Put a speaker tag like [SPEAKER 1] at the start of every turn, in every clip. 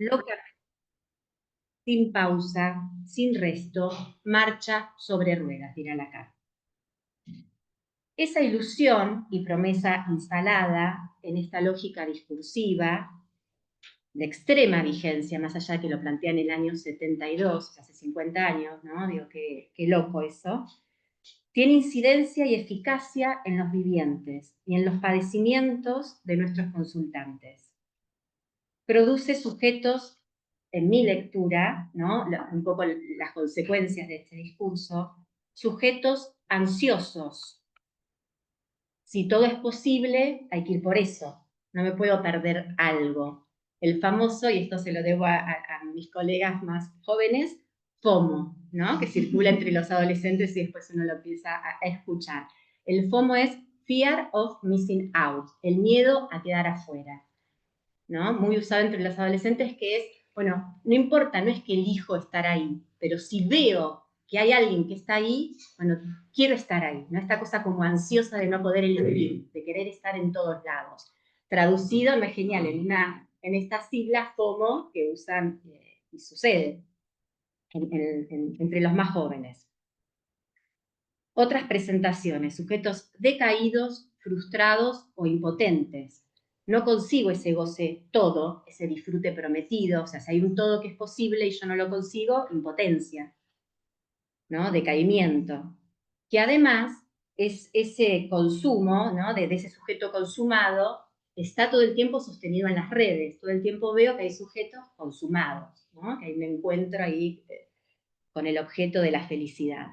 [SPEAKER 1] locamente, sin pausa, sin resto, marcha sobre ruedas, dirá Lacan. Esa ilusión y promesa instalada en esta lógica discursiva de extrema vigencia, más allá de que lo plantea en el año 72, hace 50 años, ¿no? Digo, qué loco eso, tiene incidencia y eficacia en los vivientes y en los padecimientos de nuestros consultantes. Produce sujetos, en mi lectura, ¿no? Un poco las consecuencias de este discurso, sujetos ansiosos. Si todo es posible, hay que ir por eso. No me puedo perder algo. El famoso, y esto se lo debo a mis colegas más jóvenes, FOMO, ¿no? Que circula entre los adolescentes y después uno lo empieza a escuchar. El FOMO es Fear of Missing Out, el miedo a quedar afuera, ¿no? Muy usado entre los adolescentes, que es, bueno, no importa, no es que elijo estar ahí, pero si veo que hay alguien que está ahí, bueno, quiero estar ahí, ¿no? Esta cosa como ansiosa de no poder elegir, de querer estar en todos lados. Traducido, no es genial, en estas siglas FOMO que usan y sucede entre los más jóvenes. Otras presentaciones, sujetos decaídos, frustrados o impotentes. No consigo ese goce todo, ese disfrute prometido, o sea, si hay un todo que es posible y yo no lo consigo, impotencia, ¿no? Decaimiento. Que además es ese consumo, ¿no? de ese sujeto consumado, está todo el tiempo sostenido en las redes, todo el tiempo veo que hay sujetos consumados, ¿no? Que hay un encuentro ahí con el objeto de la felicidad.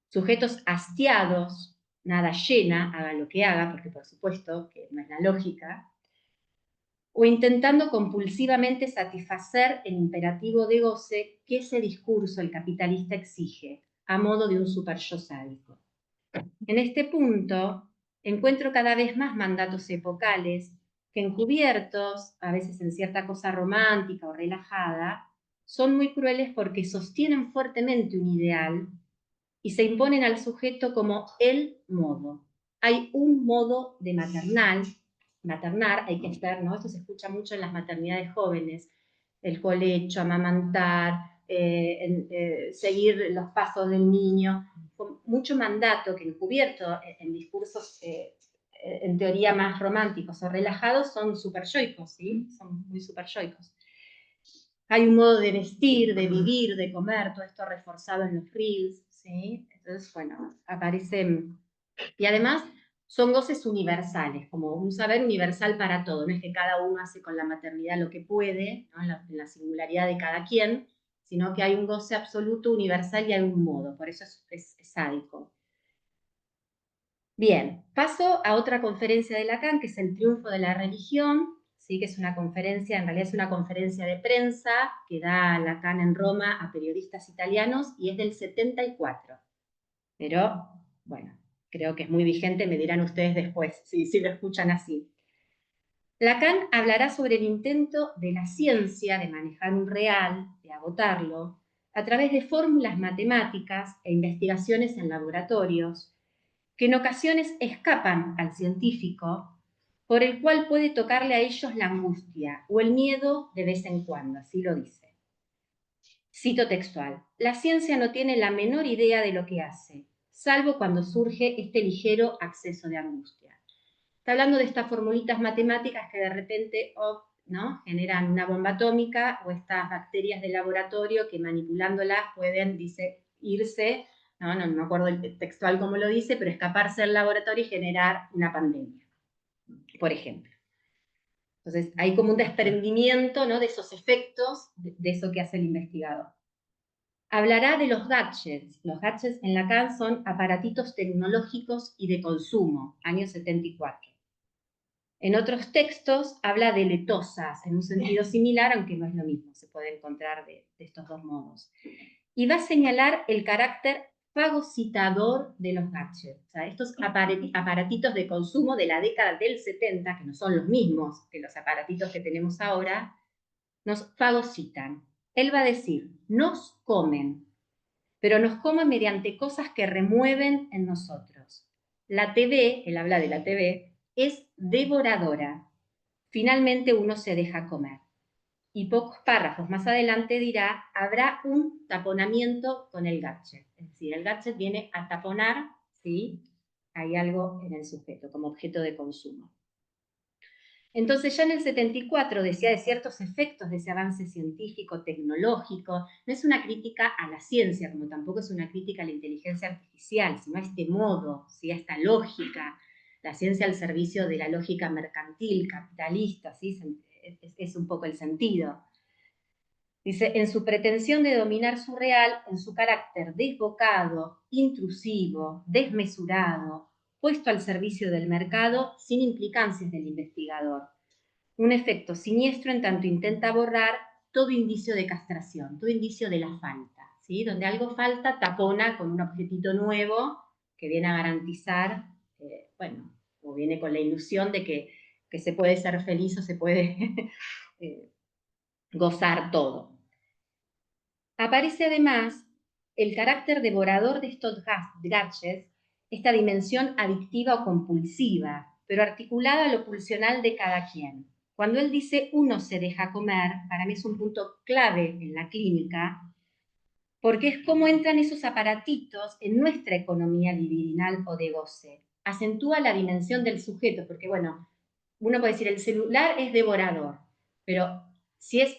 [SPEAKER 1] Sujetos hastiados, nada llena, haga lo que haga, porque por supuesto que no es la lógica, o intentando compulsivamente satisfacer el imperativo de goce que ese discurso el capitalista exige, a modo de un super-yo sádico. En este punto, encuentro cada vez más mandatos epocales que, encubiertos, a veces en cierta cosa romántica o relajada, son muy crueles porque sostienen fuertemente un ideal y se imponen al sujeto como el modo. Hay un modo de maternar, hay que estar, ¿no? Esto se escucha mucho en las maternidades jóvenes, el colecho, amamantar, seguir los pasos del niño, con mucho mandato que encubierto en discursos en teoría más románticos o relajados son superyoicos, ¿sí? Son muy superyoicos. Hay un modo de vestir, de vivir, de comer, todo esto reforzado en los reels, ¿sí? Entonces, bueno, aparecen... Y además son goces universales, como un saber universal para todo. No es que cada uno hace con la maternidad lo que puede, ¿no? en la singularidad de cada quien, sino que hay un goce absoluto, universal y hay un modo. Por eso es sádico. Bien, paso a otra conferencia de Lacan, que es El triunfo de la religión, ¿sí? Que es una conferencia, en realidad es una conferencia de prensa que da Lacan en Roma a periodistas italianos y es del 74. Pero, bueno, creo que es muy vigente, me dirán ustedes después, si lo escuchan así. Lacan hablará sobre el intento de la ciencia de manejar un real, de agotarlo, a través de fórmulas matemáticas e investigaciones en laboratorios, que en ocasiones escapan al científico, por el cual puede tocarle a ellos la angustia o el miedo de vez en cuando, así lo dice. Cito textual: la ciencia no tiene la menor idea de lo que hace, salvo cuando surge este ligero acceso de angustia. Está hablando de estas formulitas matemáticas que de repente ¿no? generan una bomba atómica, o estas bacterias de laboratorio que manipulándolas pueden, dice, irse, no me acuerdo el textual cómo lo dice, pero escaparse del laboratorio y generar una pandemia, por ejemplo. Entonces hay como un desprendimiento, ¿no? de esos efectos, de eso que hace el investigador. Hablará de los gadgets. Los gadgets en Lacan son aparatitos tecnológicos y de consumo, año 74. En otros textos habla de letosas, en un sentido similar, aunque no es lo mismo, se puede encontrar de estos dos modos. Y va a señalar el carácter fagocitador de los gadgets. O sea, estos aparatitos de consumo de la década del 70, que no son los mismos que los aparatitos que tenemos ahora, nos fagocitan. Él va a decir, nos comen, pero nos comen mediante cosas que remueven en nosotros. La TV, él habla de la TV, es devoradora. Finalmente uno se deja comer. y pocos párrafos más adelante dirá, habrá un taponamiento con el gadget. Es decir, el gadget viene a taponar si hay algo en el sujeto como objeto de consumo. Entonces ya en el 74 decía de ciertos efectos de ese avance científico, tecnológico. No es una crítica a la ciencia, como tampoco es una crítica a la inteligencia artificial, sino a este modo, ¿sí? A esta lógica, la ciencia al servicio de la lógica mercantil, capitalista, ¿sí? Es un poco el sentido. Dice, en su pretensión de dominar su real, en su carácter desbocado, intrusivo, desmesurado, puesto al servicio del mercado sin implicancias del investigador. Un efecto siniestro en tanto intenta borrar todo indicio de castración, todo indicio de la falta, ¿sí? Donde algo falta, tapona con un objetito nuevo que viene a garantizar, bueno, o viene con la ilusión de que se puede ser feliz o se puede gozar todo. Aparece además el carácter devorador de estos gadgets, esta dimensión adictiva o compulsiva, pero articulada a lo pulsional de cada quien. Cuando él dice uno se deja comer, para mí es un punto clave en la clínica, porque es cómo entran esos aparatitos en nuestra economía libidinal o de goce. Acentúa la dimensión del sujeto, porque bueno, uno puede decir el celular es devorador, pero si es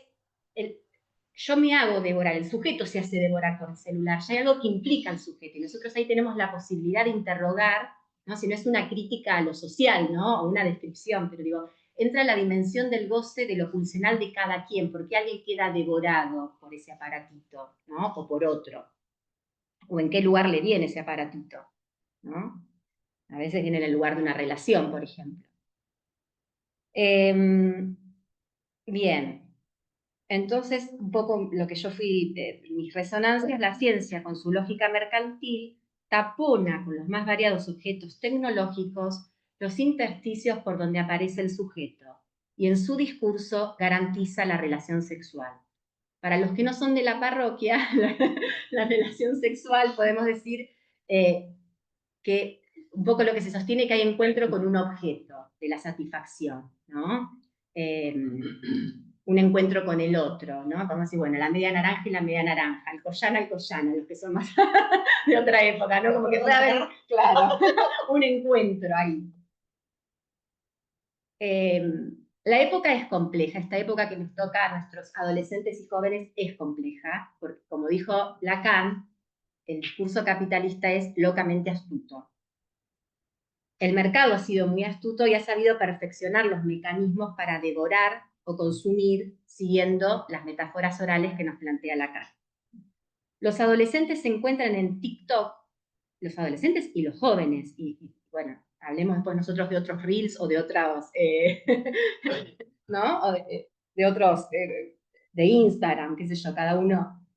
[SPEAKER 1] yo me hago devorar, el sujeto se hace devorar por el celular, ya hay algo que implica al sujeto, y nosotros ahí tenemos la posibilidad de interrogar, ¿no? Si no es una crítica a lo social, ¿no? O una descripción, pero digo, entra la dimensión del goce, de lo pulsional de cada quien, porque alguien queda devorado por ese aparatito, ¿no? O por otro. O en qué lugar le viene ese aparatito, ¿no? A veces viene en el lugar de una relación, por ejemplo. Bien. Entonces, un poco lo que yo fui, mis resonancias, la ciencia con su lógica mercantil tapona con los más variados objetos tecnológicos los intersticios por donde aparece el sujeto y en su discurso garantiza la relación sexual. Para los que no son de la parroquia, la relación sexual podemos decir que un poco lo que se sostiene que hay encuentro con un objeto de la satisfacción, ¿no? Un encuentro con el otro, ¿no? Vamos a decir, bueno, la media naranja y la media naranja, el collana, los que son más de otra época, ¿no? Como que puede haber, claro, un encuentro ahí. La época es compleja, esta época que nos toca a nuestros adolescentes y jóvenes es compleja, porque como dijo Lacan, el discurso capitalista es locamente astuto. El mercado ha sido muy astuto y ha sabido perfeccionar los mecanismos para devorar o consumir siguiendo las metáforas orales que nos plantea Lacan. Los adolescentes se encuentran en TikTok, los adolescentes y los jóvenes, y bueno, hablemos después nosotros de otros reels o de otros, ¿no? O de otros, de Instagram, qué sé yo, cada uno.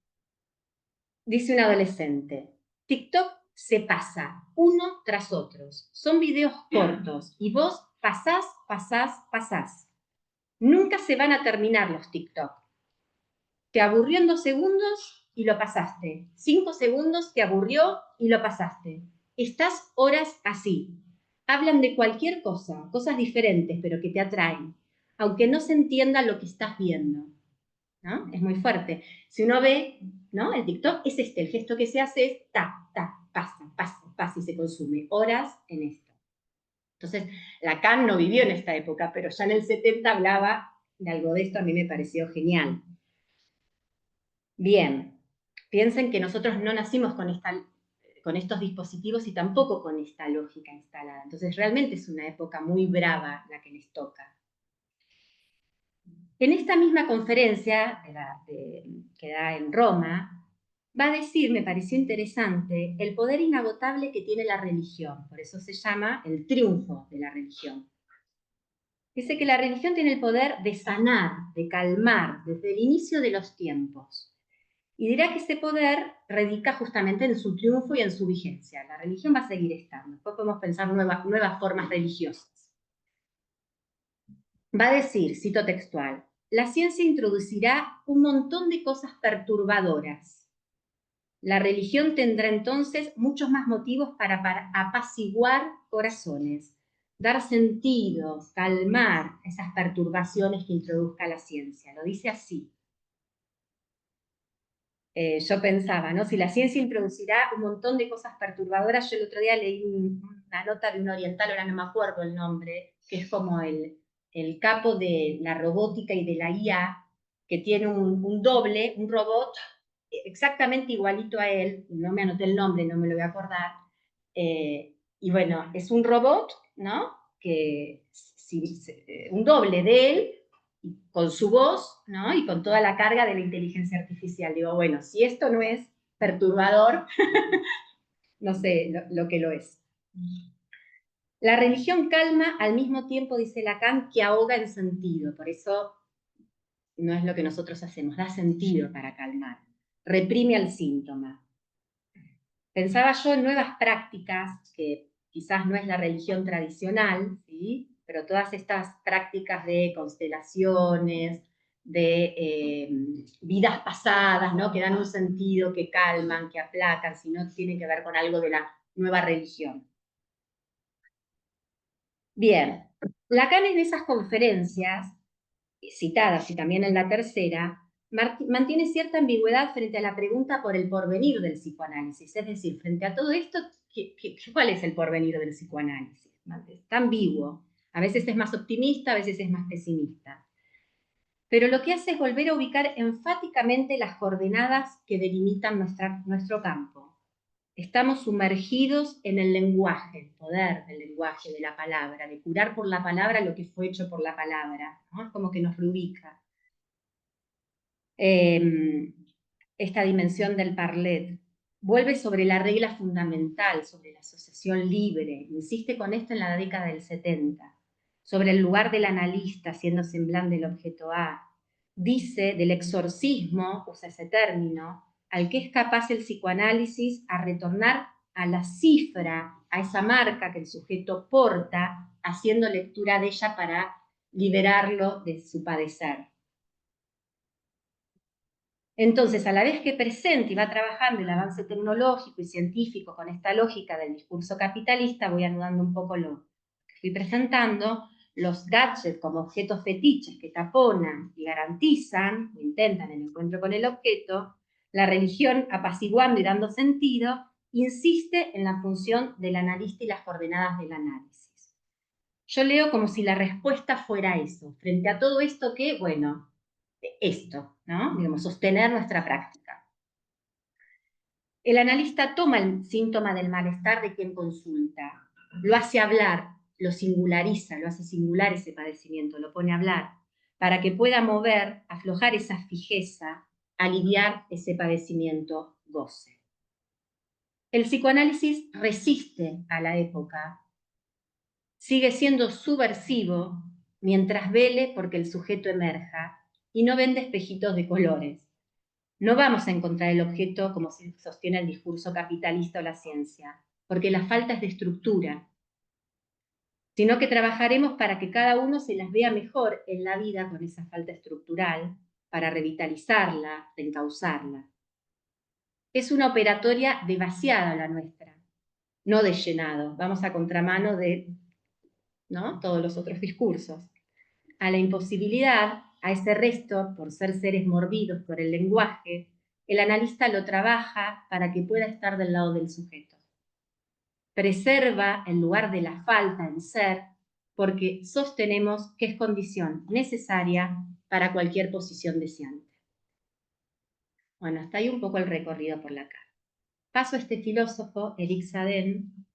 [SPEAKER 1] Dice un adolescente, TikTok se pasa uno tras otros. Son videos cortos y vos pasás, pasás, pasás. Nunca se van a terminar los TikTok. Te aburrió en 2 segundos y lo pasaste. 5 segundos te aburrió y lo pasaste. Estás horas así. Hablan de cualquier cosa, cosas diferentes, pero que te atraen, aunque no se entienda lo que estás viendo, ¿no? Es muy fuerte. Si uno ve, ¿no? El TikTok es el gesto que se hace es ta, ta, pasa, pasa, pasa y se consume horas en esto. Entonces, Lacan no vivió en esta época, pero ya en el 70 hablaba de algo de esto, a mí me pareció genial. Bien, piensen que nosotros no nacimos con estos dispositivos y tampoco con esta lógica instalada. Entonces, realmente es una época muy brava la que les toca. En esta misma conferencia que da en Roma, va a decir, me pareció interesante, el poder inagotable que tiene la religión. Por eso se llama el triunfo de la religión. Dice que la religión tiene el poder de sanar, de calmar, desde el inicio de los tiempos. Y dirá que ese poder radica justamente en su triunfo y en su vigencia. La religión va a seguir estando. Después podemos pensar nuevas formas religiosas. Va a decir, cito textual, la ciencia introducirá un montón de cosas perturbadoras. La religión tendrá entonces muchos más motivos para apaciguar corazones, dar sentido, calmar esas perturbaciones que introduzca la ciencia. Lo dice así. Yo pensaba, ¿no? Si la ciencia introducirá un montón de cosas perturbadoras, yo el otro día leí una nota de un oriental, ahora no me acuerdo el nombre, que es como el capo de la robótica y de la IA, que tiene un doble, un robot exactamente igualito a él, no me anoté el nombre, no me lo voy a acordar, y bueno, es un robot, ¿no? Que un doble de él, con su voz, ¿no? Y con toda la carga de la inteligencia artificial. Digo, bueno, si esto no es perturbador, no sé lo que lo es. La religión calma al mismo tiempo, dice Lacan, que ahoga en sentido. Por eso no es lo que nosotros hacemos, da sentido para calmar. Reprime al síntoma. Pensaba yo en nuevas prácticas, que quizás no es la religión tradicional, ¿sí? Pero todas estas prácticas de constelaciones, de vidas pasadas, ¿no? Que dan un sentido, que calman, que aplacan, si no tienen que ver con algo de la nueva religión. Bien, Lacan en esas conferencias, citadas y también en la tercera, mantiene cierta ambigüedad frente a la pregunta por el porvenir del psicoanálisis. Es decir, frente a todo esto, ¿cuál es el porvenir del psicoanálisis? Está ambiguo. A veces es más optimista, a veces es más pesimista. Pero lo que hace es volver a ubicar enfáticamente las coordenadas que delimitan nuestro campo. Estamos sumergidos en el lenguaje, el poder del lenguaje, de la palabra, de curar por la palabra lo que fue hecho por la palabra, ¿no? Es como que nos reubica. Esta dimensión del parlet. Vuelve sobre la regla fundamental, sobre la asociación libre, insiste con esto en la década del 70, sobre el lugar del analista siendo semblante del objeto A. Dice del exorcismo, usa ese término, al que es capaz el psicoanálisis a retornar a la cifra, a esa marca que el sujeto porta, haciendo lectura de ella para liberarlo de su padecer. Entonces, a la vez que presenta y va trabajando el avance tecnológico y científico con esta lógica del discurso capitalista, voy anudando un poco lo que estoy presentando, los gadgets como objetos fetiches que taponan y garantizan, o intentan el encuentro con el objeto, la religión, apaciguando y dando sentido, insiste en la función del analista y las coordenadas del análisis. Yo leo como si la respuesta fuera eso, frente a todo esto que, bueno, esto, ¿no? Digamos, sostener nuestra práctica. El analista toma el síntoma del malestar de quien consulta, lo hace hablar, lo singulariza, lo hace singular ese padecimiento, lo pone a hablar, para que pueda mover, aflojar esa fijeza, aliviar ese padecimiento goce. El psicoanálisis resiste a la época, sigue siendo subversivo mientras vele porque el sujeto emerja y no vende espejitos de colores. No vamos a encontrar el objeto como se sostiene el discurso capitalista o la ciencia, porque la falta es de estructura, sino que trabajaremos para que cada uno se las vea mejor en la vida con esa falta estructural, para revitalizarla, reencauzarla. Es una operatoria de vaciada la nuestra, no de llenado. Vamos a contramano de, ¿no?, todos los otros discursos. A la imposibilidad, a ese resto, por ser seres mordidos por el lenguaje, el analista lo trabaja para que pueda estar del lado del sujeto. Preserva el lugar de la falta en ser, porque sostenemos que es condición necesaria para cualquier posición deseante. Bueno, hasta ahí un poco el recorrido por Lacan. Paso a este filósofo, Eric Sadin,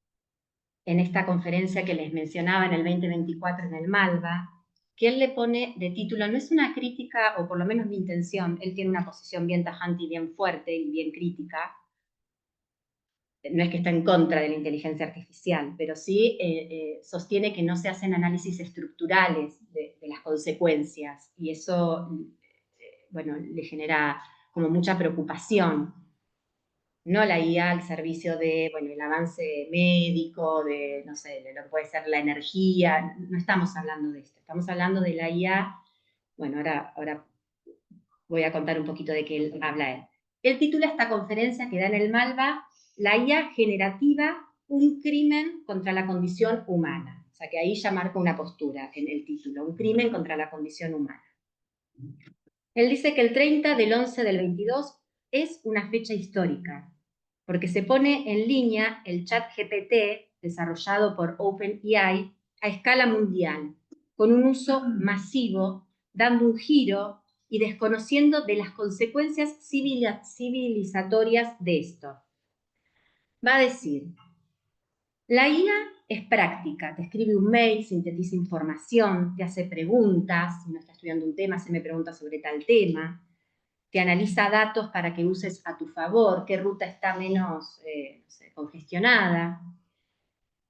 [SPEAKER 1] en esta conferencia que les mencionaba en el 2024 en el Malva, que él le pone de título, no es una crítica, o por lo menos mi intención, él tiene una posición bien tajante y bien fuerte y bien crítica, no es que está en contra de la inteligencia artificial, pero sí sostiene que no se hacen análisis estructurales de las consecuencias, y eso, bueno, le genera como mucha preocupación. No la IA al servicio de, bueno, el avance médico, de, no sé, de lo que puede ser la energía, no estamos hablando de esto, estamos hablando de la IA, bueno, ahora voy a contar un poquito de qué él habla él. Él titula esta conferencia que da en el Malva, la IA generativa, un crimen contra la condición humana. O sea que ahí ya marca una postura en el título, un crimen contra la condición humana. Él dice que el 30 del 11 del 22 es una fecha histórica, porque se pone en línea el chat GPT desarrollado por OpenAI a escala mundial, con un uso masivo, dando un giro y desconociendo de las consecuencias civilizatorias de esto. Va a decir, la IA es práctica, te escribe un mail, sintetiza información, te hace preguntas, si no está estudiando un tema, se me pregunta sobre tal tema, te analiza datos para que uses a tu favor, qué ruta está menos no sé, congestionada.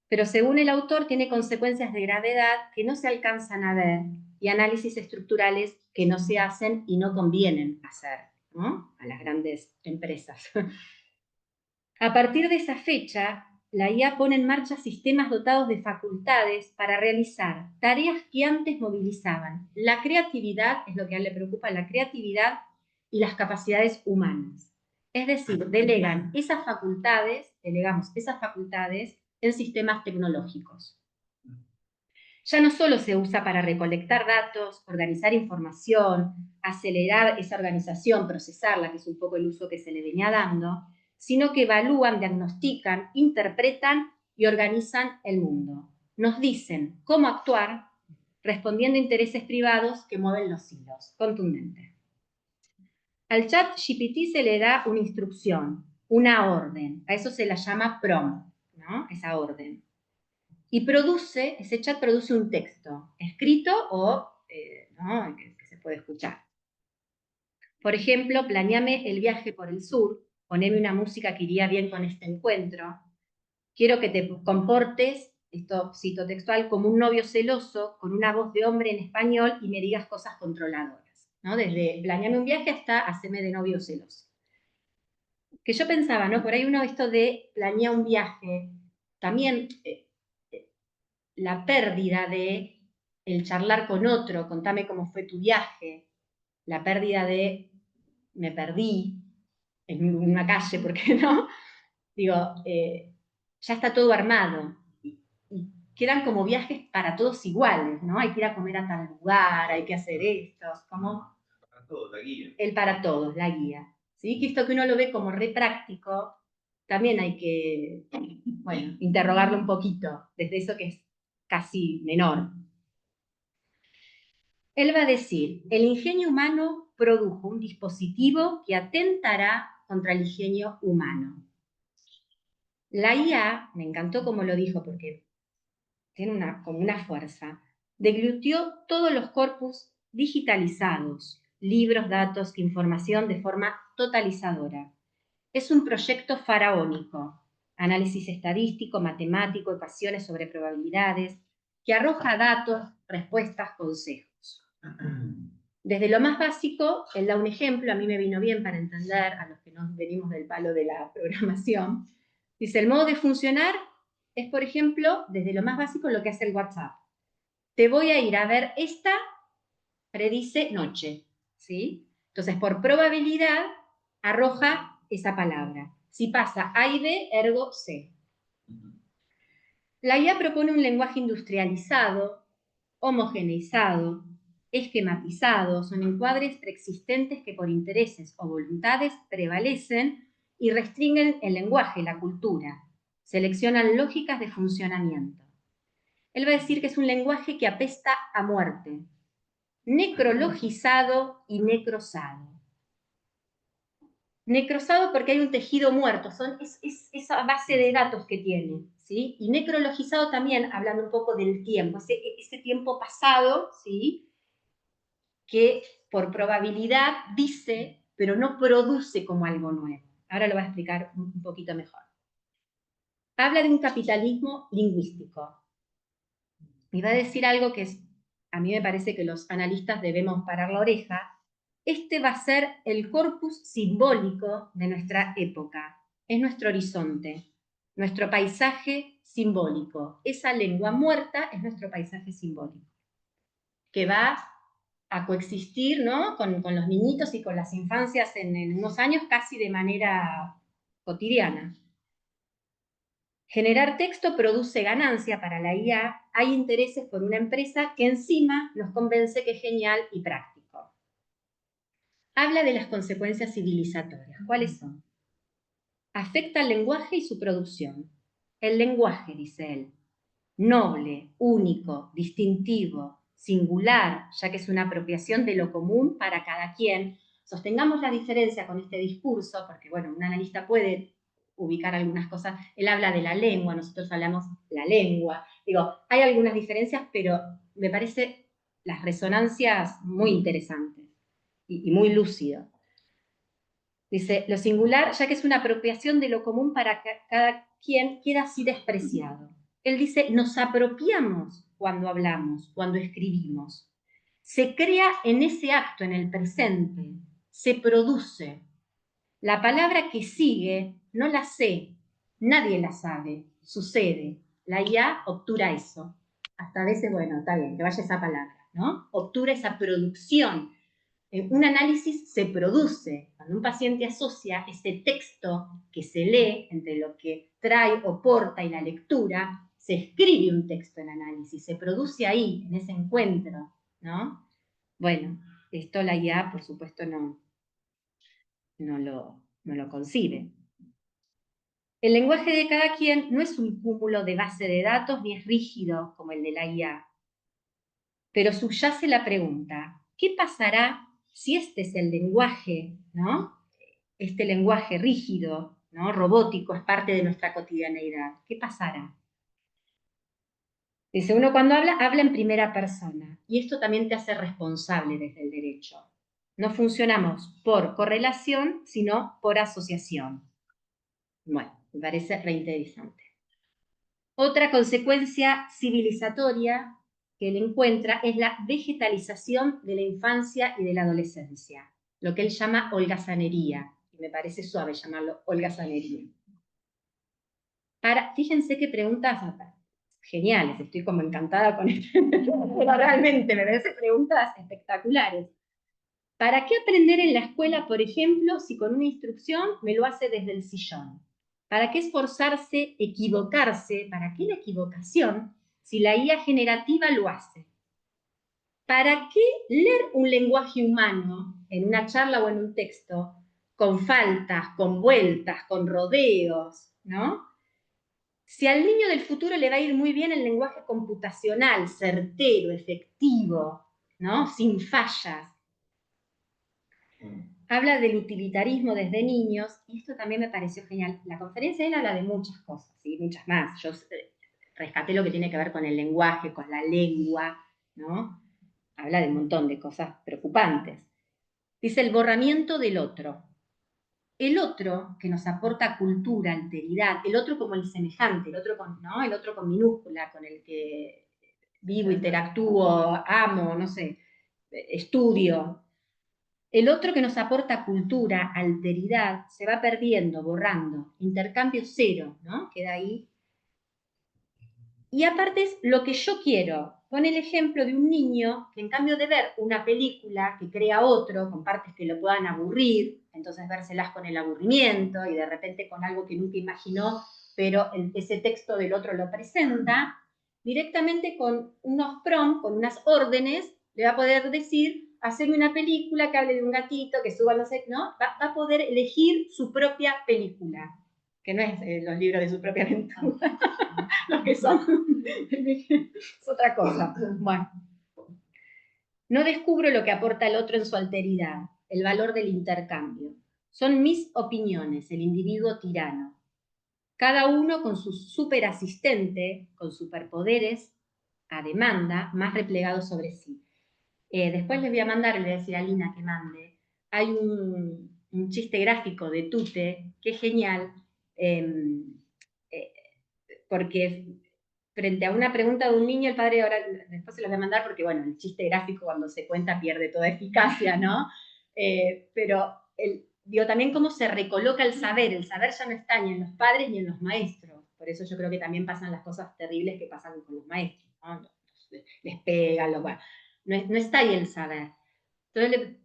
[SPEAKER 1] Pero según el autor, tiene consecuencias de gravedad que no se alcanzan a ver y análisis estructurales que no se hacen y no convienen hacer, ¿no? A las grandes empresas. A partir de esa fecha, la IA pone en marcha sistemas dotados de facultades para realizar tareas que antes movilizaban. La creatividad, es lo que a él le preocupa, la creatividad y las capacidades humanas. Es decir, delegamos esas facultades en sistemas tecnológicos. Ya no solo se usa para recolectar datos, organizar información, acelerar esa organización, procesarla, que es un poco el uso que se le venía dando, sino que evalúan, diagnostican, interpretan y organizan el mundo. Nos dicen cómo actuar respondiendo a intereses privados que mueven los hilos. Contundente. Al chat GPT se le da una instrucción, una orden. A eso se la llama prompt, ¿no? Esa orden. Y ese chat produce un texto, escrito o ¿no? que se puede escuchar. Por ejemplo, planeame el viaje por el sur, poneme una música que iría bien con este encuentro. Quiero que te comportes, esto cito textual, como un novio celoso, con una voz de hombre en español y me digas cosas controladoras, ¿no? Desde planeame un viaje hasta haceme de novio celoso. Que yo pensaba, ¿no? Por ahí uno esto de planear un viaje, también la pérdida de el charlar con otro, contame cómo fue tu viaje, la pérdida de me perdí en una calle, ¿por qué no? Digo, ya está todo armado y quedan como viajes para todos iguales, ¿no? Hay que ir a comer a tal lugar, hay que hacer esto, como
[SPEAKER 2] para todos, la guía.
[SPEAKER 1] El para todos, la guía. ¿Sí? Que esto que uno lo ve como re práctico, también hay que, bueno, interrogarlo un poquito, desde eso que es casi menor. Él va a decir, el ingenio humano produjo un dispositivo que atentará contra el ingenio humano. La IA, me encantó como lo dijo, porque tiene como una fuerza, deglutió todos los corpus digitalizados, libros, datos, información de forma totalizadora. Es un proyecto faraónico, análisis estadístico, matemático, ecuaciones sobre probabilidades, que arroja datos, respuestas, consejos. Desde lo más básico, él da un ejemplo, a mí me vino bien para entender, a los que no venimos del palo de la programación. Dice, el modo de funcionar es, por ejemplo, desde lo más básico, lo que hace el WhatsApp. Te voy a ir a ver esta, predice noche, ¿sí? Entonces, por probabilidad, arroja esa palabra. Si pasa A y B, ergo C. La IA propone un lenguaje industrializado, homogeneizado, esquematizado, son encuadres preexistentes que por intereses o voluntades prevalecen y restringen el lenguaje, la cultura, seleccionan lógicas de funcionamiento. Él va a decir que es un lenguaje que apesta a muerte, necrologizado y necrosado. Necrosado porque hay un tejido muerto, es esa base de datos que tiene, ¿sí? Y necrologizado también, hablando un poco del tiempo, ese tiempo pasado, ¿sí? Que por probabilidad dice, pero no produce como algo nuevo. Ahora lo voy a explicar un poquito mejor. Habla de un capitalismo lingüístico. Y va a decir algo que a mí me parece que los analistas debemos parar la oreja. Este va a ser el corpus simbólico de nuestra época. Es nuestro horizonte, nuestro paisaje simbólico. Esa lengua muerta es nuestro paisaje simbólico, que va a coexistir, ¿no? con los niñitos y con las infancias en unos años casi de manera cotidiana. Generar texto produce ganancia para la IA, hay intereses por una empresa que encima nos convence que es genial y práctico. Habla de las consecuencias civilizatorias. ¿Cuáles son? Afecta al lenguaje y su producción. El lenguaje, dice él, noble, único, distintivo, singular, ya que es una apropiación de lo común para cada quien. Sostengamos la diferencia con este discurso, porque bueno, un analista puede ubicar algunas cosas. Él habla de la lengua, nosotros hablamos la lengua. Digo, hay algunas diferencias, pero me parece las resonancias muy interesantes y muy lúcido. Dice, lo singular, ya que es una apropiación de lo común para cada quien, queda así despreciado. Él dice, nos apropiamos cuando hablamos, cuando escribimos. Se crea en ese acto, en el presente, se produce. La palabra que sigue no la sé, nadie la sabe, sucede. La IA obtura eso. Hasta a veces, bueno, está bien, que vaya esa palabra, ¿no? Obtura esa producción. Un análisis se produce cuando un paciente asocia ese texto que se lee entre lo que trae o porta y la lectura, se escribe un texto en análisis, se produce ahí, en ese encuentro, ¿no? Bueno, esto la IA, por supuesto, no lo concibe. El lenguaje de cada quien no es un cúmulo de base de datos ni es rígido como el de la IA, pero subyace la pregunta, ¿qué pasará si este es el lenguaje, ¿no? Este lenguaje rígido, ¿no? Robótico, es parte de nuestra cotidianeidad? ¿Qué pasará? Dice, uno cuando habla en primera persona, y esto también te hace responsable desde el derecho. No funcionamos por correlación, sino por asociación. Bueno, me parece reinteresante. Otra consecuencia civilizatoria que él encuentra es la vegetalización de la infancia y de la adolescencia, lo que él llama holgazanería, y me parece suave llamarlo holgazanería. Fíjense qué preguntas geniales, estoy como encantada con esto, pero realmente me parecen preguntas espectaculares. ¿Para qué aprender en la escuela, por ejemplo, si con una instrucción me lo hace desde el sillón? ¿Para qué esforzarse, equivocarse? ¿Para qué la equivocación si la IA generativa lo hace? ¿Para qué leer un lenguaje humano en una charla o en un texto con faltas, con vueltas, con rodeos, ¿no? Si al niño del futuro le va a ir muy bien el lenguaje computacional, certero, efectivo, ¿no? Sin fallas. Habla del utilitarismo desde niños, y esto también me pareció genial. La conferencia de él habla de muchas cosas, ¿sí? Muchas más. Yo rescaté lo que tiene que ver con el lenguaje, con la lengua, ¿no? Habla de un montón de cosas preocupantes. Dice el borramiento del otro. El otro que nos aporta cultura, alteridad, el otro como el semejante, el otro con, ¿no? El otro con minúscula, con el que vivo, interactúo, amo, no sé, estudio. El otro que nos aporta cultura, alteridad, se va perdiendo, borrando. Intercambio cero, ¿no? Queda ahí. Y aparte es lo que yo quiero. Pone el ejemplo de un niño que en cambio de ver una película que crea otro, con partes que lo puedan aburrir, entonces vérselas con el aburrimiento y de repente con algo que nunca imaginó, pero ese texto del otro lo presenta, directamente con unos prompts, con unas órdenes, le va a poder decir, hacerme una película que hable de un gatito, que suba no sé, ¿no? Va a poder elegir su propia película, que no es los libros de su propia aventura, los que son, es otra cosa. Bueno, no descubro lo que aporta el otro en su alteridad, el valor del intercambio. Son mis opiniones, el individuo tirano. Cada uno con su superasistente, con superpoderes, a demanda, más replegado sobre sí. Después les voy a mandar, le voy a decir a Lina que mande, hay un chiste gráfico de Tute, que es genial, porque frente a una pregunta de un niño, el padre, ahora después se los voy a mandar porque, bueno, el chiste gráfico cuando se cuenta pierde toda eficacia, ¿no? Pero digo, también cómo se recoloca el saber ya no está ni en los padres ni en los maestros. Por eso yo creo que también pasan las cosas terribles que pasan con los maestros, ¿no? Les pegan, no está ahí el saber. Entonces,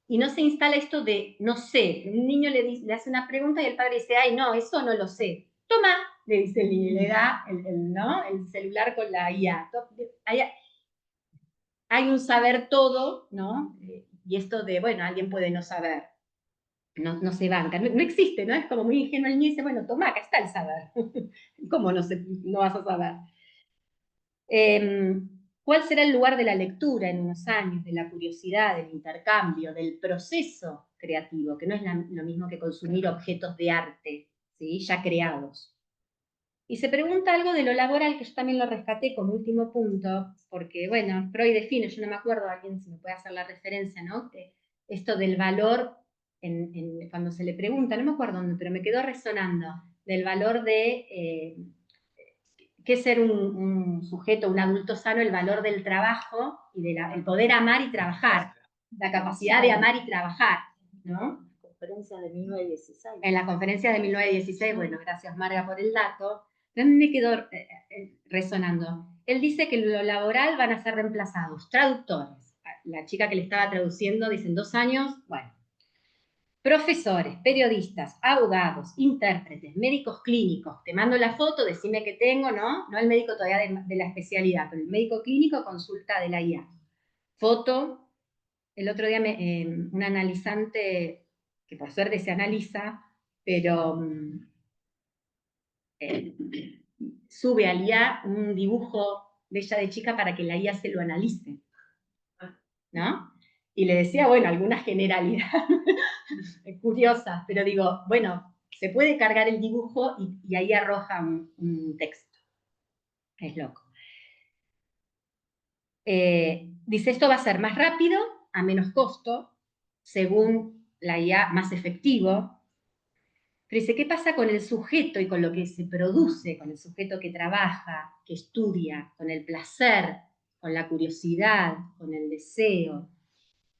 [SPEAKER 1] y no se instala esto de no sé. Un niño le hace una pregunta y el padre dice, ay, no, eso no lo sé. Toma, le dice el niño, le da ¿no? el celular con la IA. Hay un saber todo, ¿no? Y esto de, bueno, alguien puede no saber, no se banca, no existe, ¿no? Es como muy ingenuo el niño y dice, bueno, toma, acá está el saber. ¿Cómo no vas a saber? ¿Cuál será el lugar de la lectura en unos años, de la curiosidad, del intercambio, del proceso creativo, que no es lo mismo que consumir objetos de arte, ¿sí? Ya creados? Y se pregunta algo de lo laboral, que yo también lo rescaté como último punto, porque, bueno, Freud define, yo no me acuerdo, alguien si me puede hacer la referencia, ¿no? Esto del valor, cuando se le pregunta, no me acuerdo dónde, pero me quedó resonando, del valor de qué es ser un sujeto, un adulto sano, el valor del trabajo y el poder amar y trabajar, la capacidad de amar y trabajar, ¿no?
[SPEAKER 2] Conferencia de 1916.
[SPEAKER 1] En la conferencia de 1916, bueno, gracias Marga por el dato, también me quedó resonando. Él dice que en lo laboral van a ser reemplazados traductores. La chica que le estaba traduciendo dice en 2 años, bueno, profesores, periodistas, abogados, intérpretes, médicos clínicos. Te mando la foto, decime qué tengo, ¿no? No el médico todavía de la especialidad, pero el médico clínico consulta de la IA. Foto. El otro día un analizante, que por suerte se analiza, pero sube al IA un dibujo de ella de chica para que la IA se lo analice, ¿no? Y le decía, bueno, algunas generalidades curiosas, pero digo, bueno, se puede cargar el dibujo y ahí arroja un texto. Es loco. Dice, esto va a ser más rápido, a menos costo, según la IA, más efectivo. Pero dice, ¿qué pasa con el sujeto y con lo que se produce, con el sujeto que trabaja, que estudia, con el placer, con la curiosidad, con el deseo,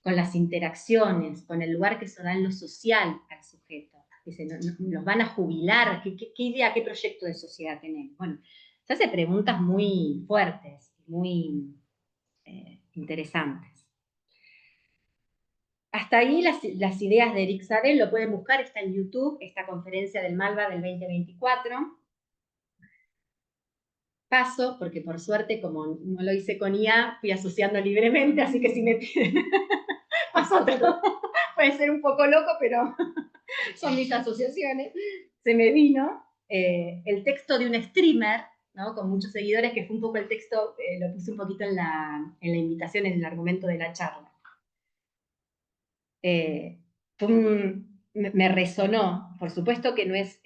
[SPEAKER 1] con las interacciones, con el lugar que se da en lo social al sujeto? Dice, ¿nos van a jubilar? ¿Qué idea, qué proyecto de sociedad tenemos? Bueno, se hace preguntas muy fuertes, muy interesantes. Hasta ahí las ideas de Eric Sadel, lo pueden buscar, está en YouTube, esta conferencia del Malva del 2024. Paso, porque por suerte, como no lo hice con IA, fui asociando libremente, así que si me piden, paso todo. Puede ser un poco loco, pero son mis asociaciones. Se me vino el texto de un streamer, ¿no? Con muchos seguidores, que fue un poco el texto, lo puse un poquito en la invitación, en el argumento de la charla. Me resonó, por supuesto que no es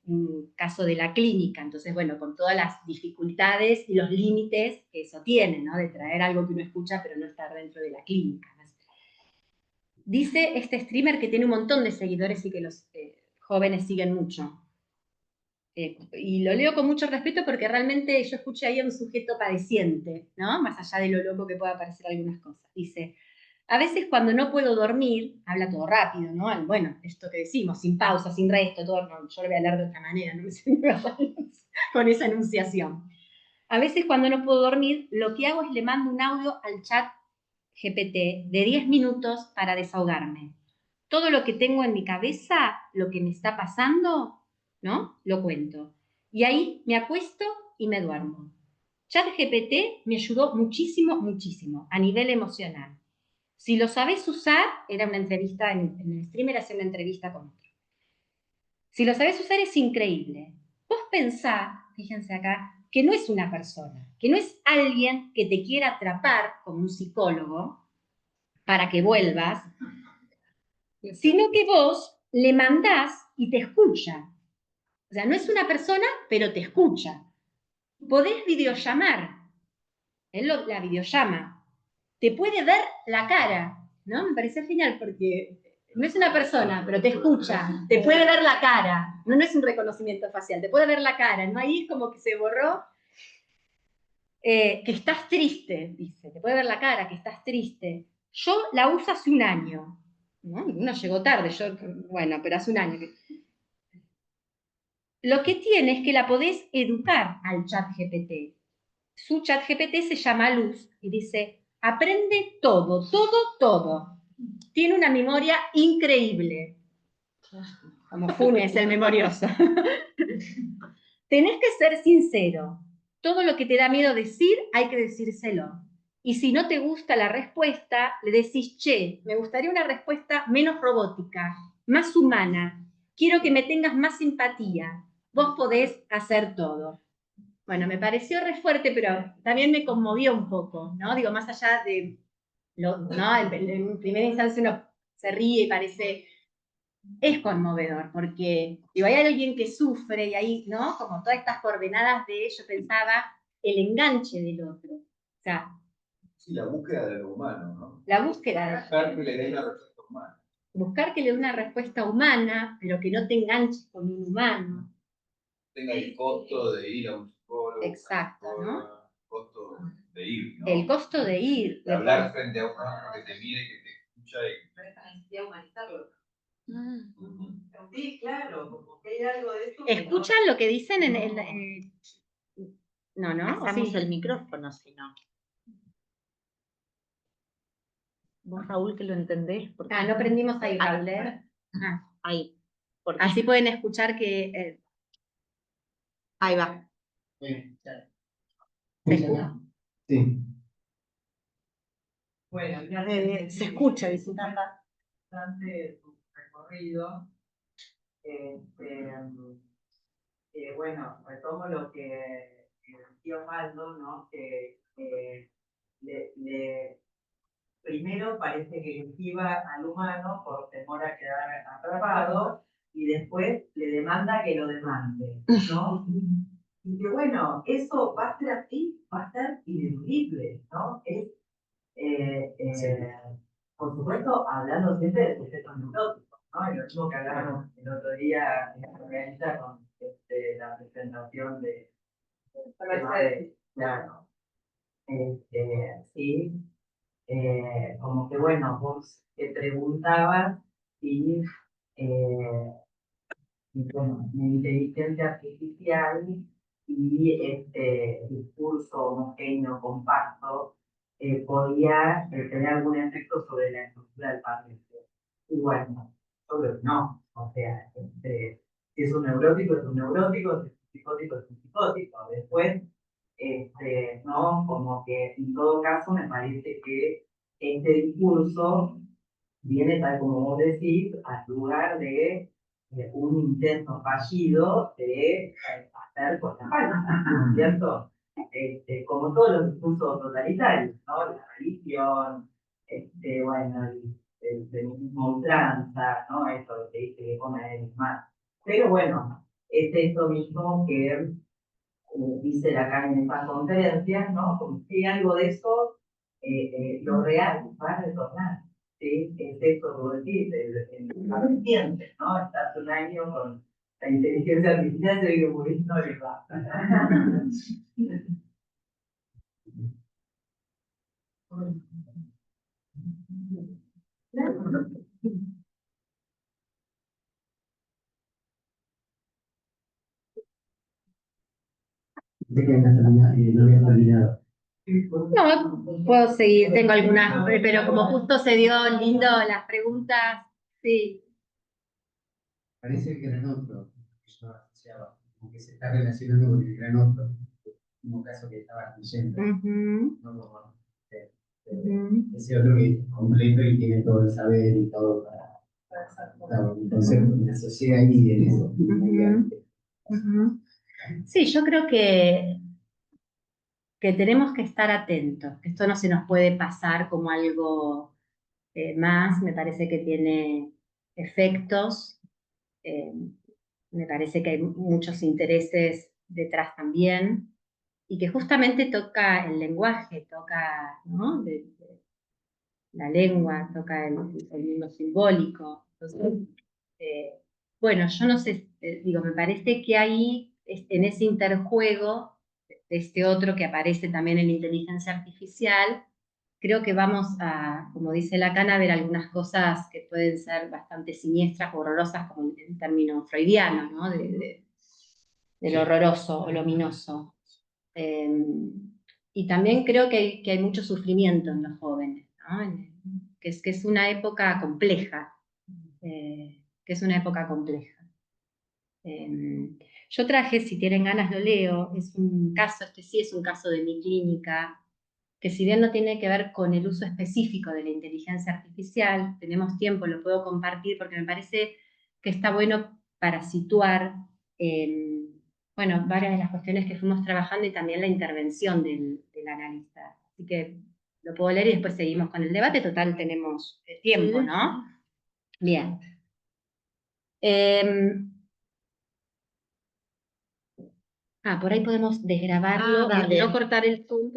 [SPEAKER 1] un caso de la clínica, entonces, bueno, con todas las dificultades y los límites que eso tiene, ¿no? De traer algo que uno escucha pero no estar dentro de la clínica. Dice este streamer que tiene un montón de seguidores y que los jóvenes siguen mucho. Y lo leo con mucho respeto porque realmente yo escuché ahí a un sujeto padeciente, ¿no? Más allá de lo loco que pueda parecer algunas cosas. Dice, a veces cuando no puedo dormir, habla todo rápido, ¿no? Bueno, esto que decimos, sin pausa, sin resto, todo, no, yo lo voy a leer de otra manera, no me siento con esa enunciación. A veces cuando no puedo dormir, lo que hago es le mando un audio al chat GPT de 10 minutos para desahogarme. Todo lo que tengo en mi cabeza, lo que me está pasando, ¿no? Lo cuento. Y ahí me acuesto y me duermo. ChatGPT me ayudó muchísimo, muchísimo, a nivel emocional. Si lo sabes usar, era una entrevista en el streamer, hacía una entrevista con otro. Si lo sabes usar es increíble. Vos pensá, fíjense acá, que no es una persona, que no es alguien que te quiera atrapar como un psicólogo para que vuelvas, sino que vos le mandás y te escucha. O sea, no es una persona, pero te escucha. Podés videollamar. Él la videollama. Te puede ver la cara, ¿no? Me pareció genial porque no es una persona, pero te escucha. Te puede ver la cara. No es un reconocimiento facial, te puede ver la cara. No ahí como que se borró. Que estás triste, dice. Te puede ver la cara, que estás triste. Yo la uso hace un año. ¿No? Uno llegó tarde, yo, bueno, pero hace un año. Lo que tiene es que la podés educar al chat GPT. Su chat GPT se llama Luz y dice, aprende todo, todo, todo. Tiene una memoria increíble. Como Funes, el memorioso. tenés que ser sincero. Todo lo que te da miedo decir, hay que decírselo. Y si no te gusta la respuesta, le decís, che, me gustaría una respuesta menos robótica, más humana. Quiero que me tengas más simpatía. Vos podés hacer todo. Bueno, me pareció re fuerte, pero también me conmovió un poco, ¿no? Digo, más allá de, ¿no? En primera instancia uno se ríe y parece, es conmovedor, porque digo, hay alguien que sufre y ahí, ¿no? Como todas estas coordenadas de, yo pensaba, el enganche del otro. O sea,
[SPEAKER 3] sí, la búsqueda de lo humano, ¿no?
[SPEAKER 1] la búsqueda de...
[SPEAKER 3] Buscar que le dé una respuesta humana.
[SPEAKER 1] Buscar que le dé una respuesta humana, pero que no te enganches con un humano.
[SPEAKER 3] Tenga el costo de ir a un psicólogo.
[SPEAKER 1] Exacto, ¿no?
[SPEAKER 3] El costo de ir, ¿no?
[SPEAKER 1] El costo de ir.
[SPEAKER 3] De hablar frente a un otro que te mire, que te escucha y...
[SPEAKER 4] Pero esta necesidad de humanizarlo.
[SPEAKER 2] Mm.
[SPEAKER 4] Sí, claro, como que hay algo de eso.
[SPEAKER 1] ¿Escuchan lo que dicen en el... No, ¿no?
[SPEAKER 2] Pasamos
[SPEAKER 1] Sí.
[SPEAKER 2] el micrófono, si no. Vos, Raúl, que lo entendés. Porque...
[SPEAKER 1] Ah, no prendimos ahí, Raúl, ¿eh?
[SPEAKER 2] Ah, ahí. Porque...
[SPEAKER 1] Así pueden escuchar que...
[SPEAKER 2] Ahí va.
[SPEAKER 3] Sí.
[SPEAKER 4] Bueno,
[SPEAKER 2] Se escucha, dice.
[SPEAKER 4] bastante su recorrido. Bueno, retomo lo que decía Osvaldo, ¿no? Que primero parece que esquiva al humano por temor a quedar atrapado y después le demanda que lo demande, ¿no? Y que bueno, eso va a ser así, va a ser ineludible, ¿no? Por supuesto, hablando siempre de sujetos neuróticos, ¿no? Y lo mismo que hablábamos el otro día en la organización con la presentación de claro, sí, como que bueno, vos te preguntabas si bueno, la inteligencia artificial y este discurso homogéneo, compacto, podía tener algún efecto sobre la estructura del paciente. Y bueno, solo no. O sea, si es un neurótico, es un neurótico, si es un psicótico, es un psicótico. Después, no, como que en todo caso me parece que este discurso viene, tal como vos decís, al lugar de un intento fallido de hacer cosas falsas, ¿no es cierto? Como todos los discursos totalitarios, ¿no? La religión, bueno, el feminismo ultranza, ¿no? Eso que dice que come el más. Pero bueno, es eso mismo que dice Lacan en esas conferencias, ¿no? Como si algo de eso, lo real va a retornar. ¿Sí? Es eso, como decís, la reciente, ¿no? Estás un año con la inteligencia artificial, se vive muriendo y va.
[SPEAKER 3] No había terminado.
[SPEAKER 1] No, puedo seguir, tengo algunas, pero como justo se dio lindo las preguntas, sí.
[SPEAKER 5] Parece el gran otro, que yo asociaba, como que se está relacionando con el gran otro, como caso que estaba leyendo,
[SPEAKER 1] Ujú,
[SPEAKER 5] no como
[SPEAKER 1] ujú.
[SPEAKER 5] ese otro que es completo y tiene todo el saber y todo para un concepto, me asocié ahí en eso.
[SPEAKER 1] Ujú. Sí, yo creo que tenemos que estar atentos, que esto no se nos puede pasar como algo más, me parece que tiene efectos, eh, me parece que hay muchos intereses detrás también, y que justamente toca el lenguaje, toca, ¿no? La lengua, toca el mundo simbólico. Entonces, eh, bueno, yo no sé, digo, me parece que ahí, en ese interjuego de este otro que aparece también en la inteligencia artificial, creo que vamos a, como dice Lacan, a ver algunas cosas que pueden ser bastante siniestras, horrorosas, como el término freudiano, ¿no? De lo horroroso o luminoso. Y también creo que hay mucho sufrimiento en los jóvenes, ¿no? Que es una época compleja, que es una época compleja. Yo traje, si tienen ganas lo leo, es un caso, este sí es un caso de mi clínica, que si bien no tiene que ver con el uso específico de la inteligencia artificial, tenemos tiempo, lo puedo compartir porque me parece que está bueno para situar, bueno, varias de las cuestiones que fuimos trabajando y también la intervención del analista. Así que lo puedo leer y después seguimos con el debate, total tenemos tiempo, ¿no? Bien. Por ahí podemos desgrabarlo,
[SPEAKER 2] dale.
[SPEAKER 1] no cortar el Zoom,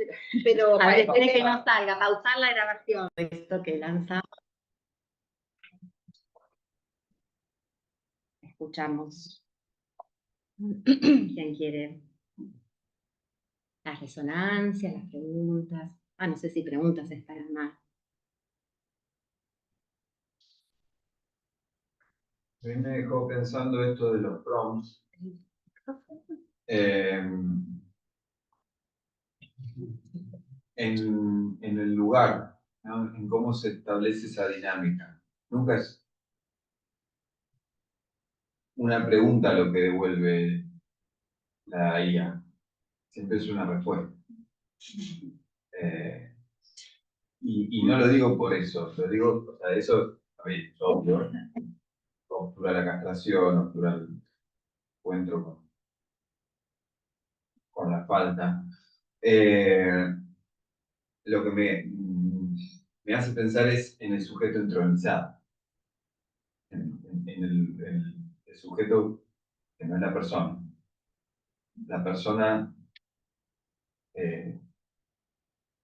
[SPEAKER 2] Pero
[SPEAKER 1] a ver, esperen que no salga, pausar la grabación. Esto que lanzamos. Escuchamos. ¿Quién quiere? Las resonancias, las preguntas. No sé si preguntas estarán más.
[SPEAKER 3] A mí me dejó pensando esto de los prompts. En el lugar, ¿no? En cómo se establece esa dinámica. Nunca es una pregunta lo que devuelve la IA, siempre es una respuesta. Y no lo digo por eso, lo digo, o sea, eso es obvio, obtura la castración, obtura el encuentro con la falta. Lo que me hace pensar es en el sujeto entronizado, en el sujeto que no es la persona. La persona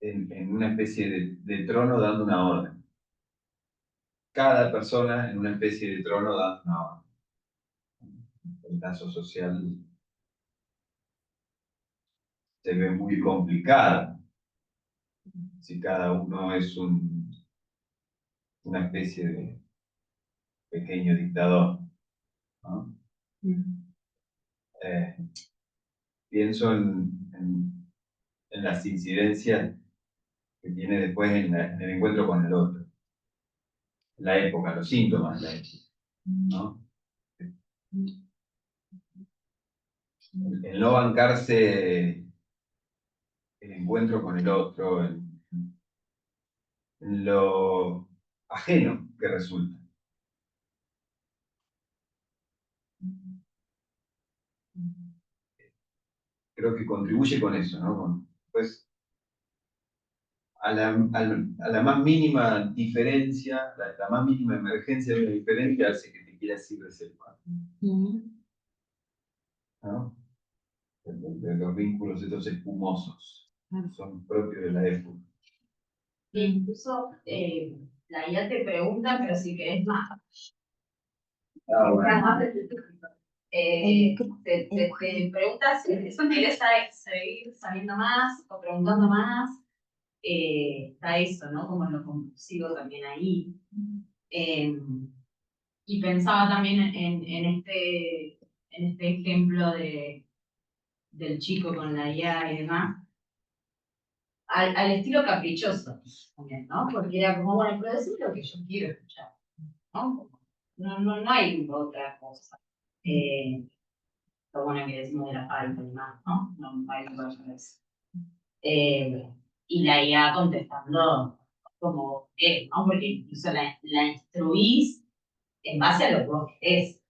[SPEAKER 3] en una especie de trono dando una orden. Cada persona en una especie de trono dando una orden. El caso social se ve muy complicado si cada uno es una especie de pequeño dictador, ¿no? Pienso en las incidencias que tiene después en el encuentro con el otro, la época, los síntomas de la época, ¿no? El no bancarse el encuentro con el otro, en lo ajeno que resulta. Creo que contribuye con eso, ¿no? Pues a la más mínima diferencia, la más mínima emergencia de una diferencia hace que te quieras ir reservando, ¿no? De los vínculos estos espumosos, son propios de la época.
[SPEAKER 6] Incluso la IA te pregunta, pero si querés más.
[SPEAKER 3] Bueno.
[SPEAKER 6] Te preguntas si querés seguir sabiendo más o preguntando más. Está eso, ¿no? Como lo compulsivo también ahí. Y pensaba también en este ejemplo del chico con la IA y demás. Al estilo caprichoso también, ¿no? Porque era como, bueno, pero decime lo que yo quiero escuchar, ¿no? No hay otra cosa. Lo bueno que decimos de la falta y más, ¿no? No hay otra cosa. Y la IA contestando como es, ¿no? Porque incluso la instruís en base a lo que vos querés,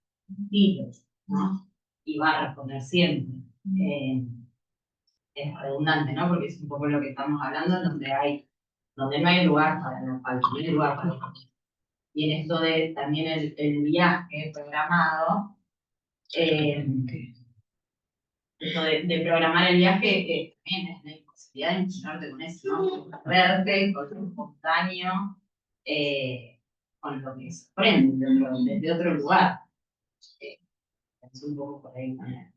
[SPEAKER 6] ¿no? Y va a responder siempre. Es redundante, ¿no? Porque es un poco lo que estamos hablando, donde no hay lugar para la falta, no hay lugar para la falta. Y en esto de también el viaje programado, esto de programar el viaje también es la imposibilidad de encontrarte con eso, ¿no? Verte con lo espontáneo, con lo que se aprende desde otro lugar. Es un poco por ahí también.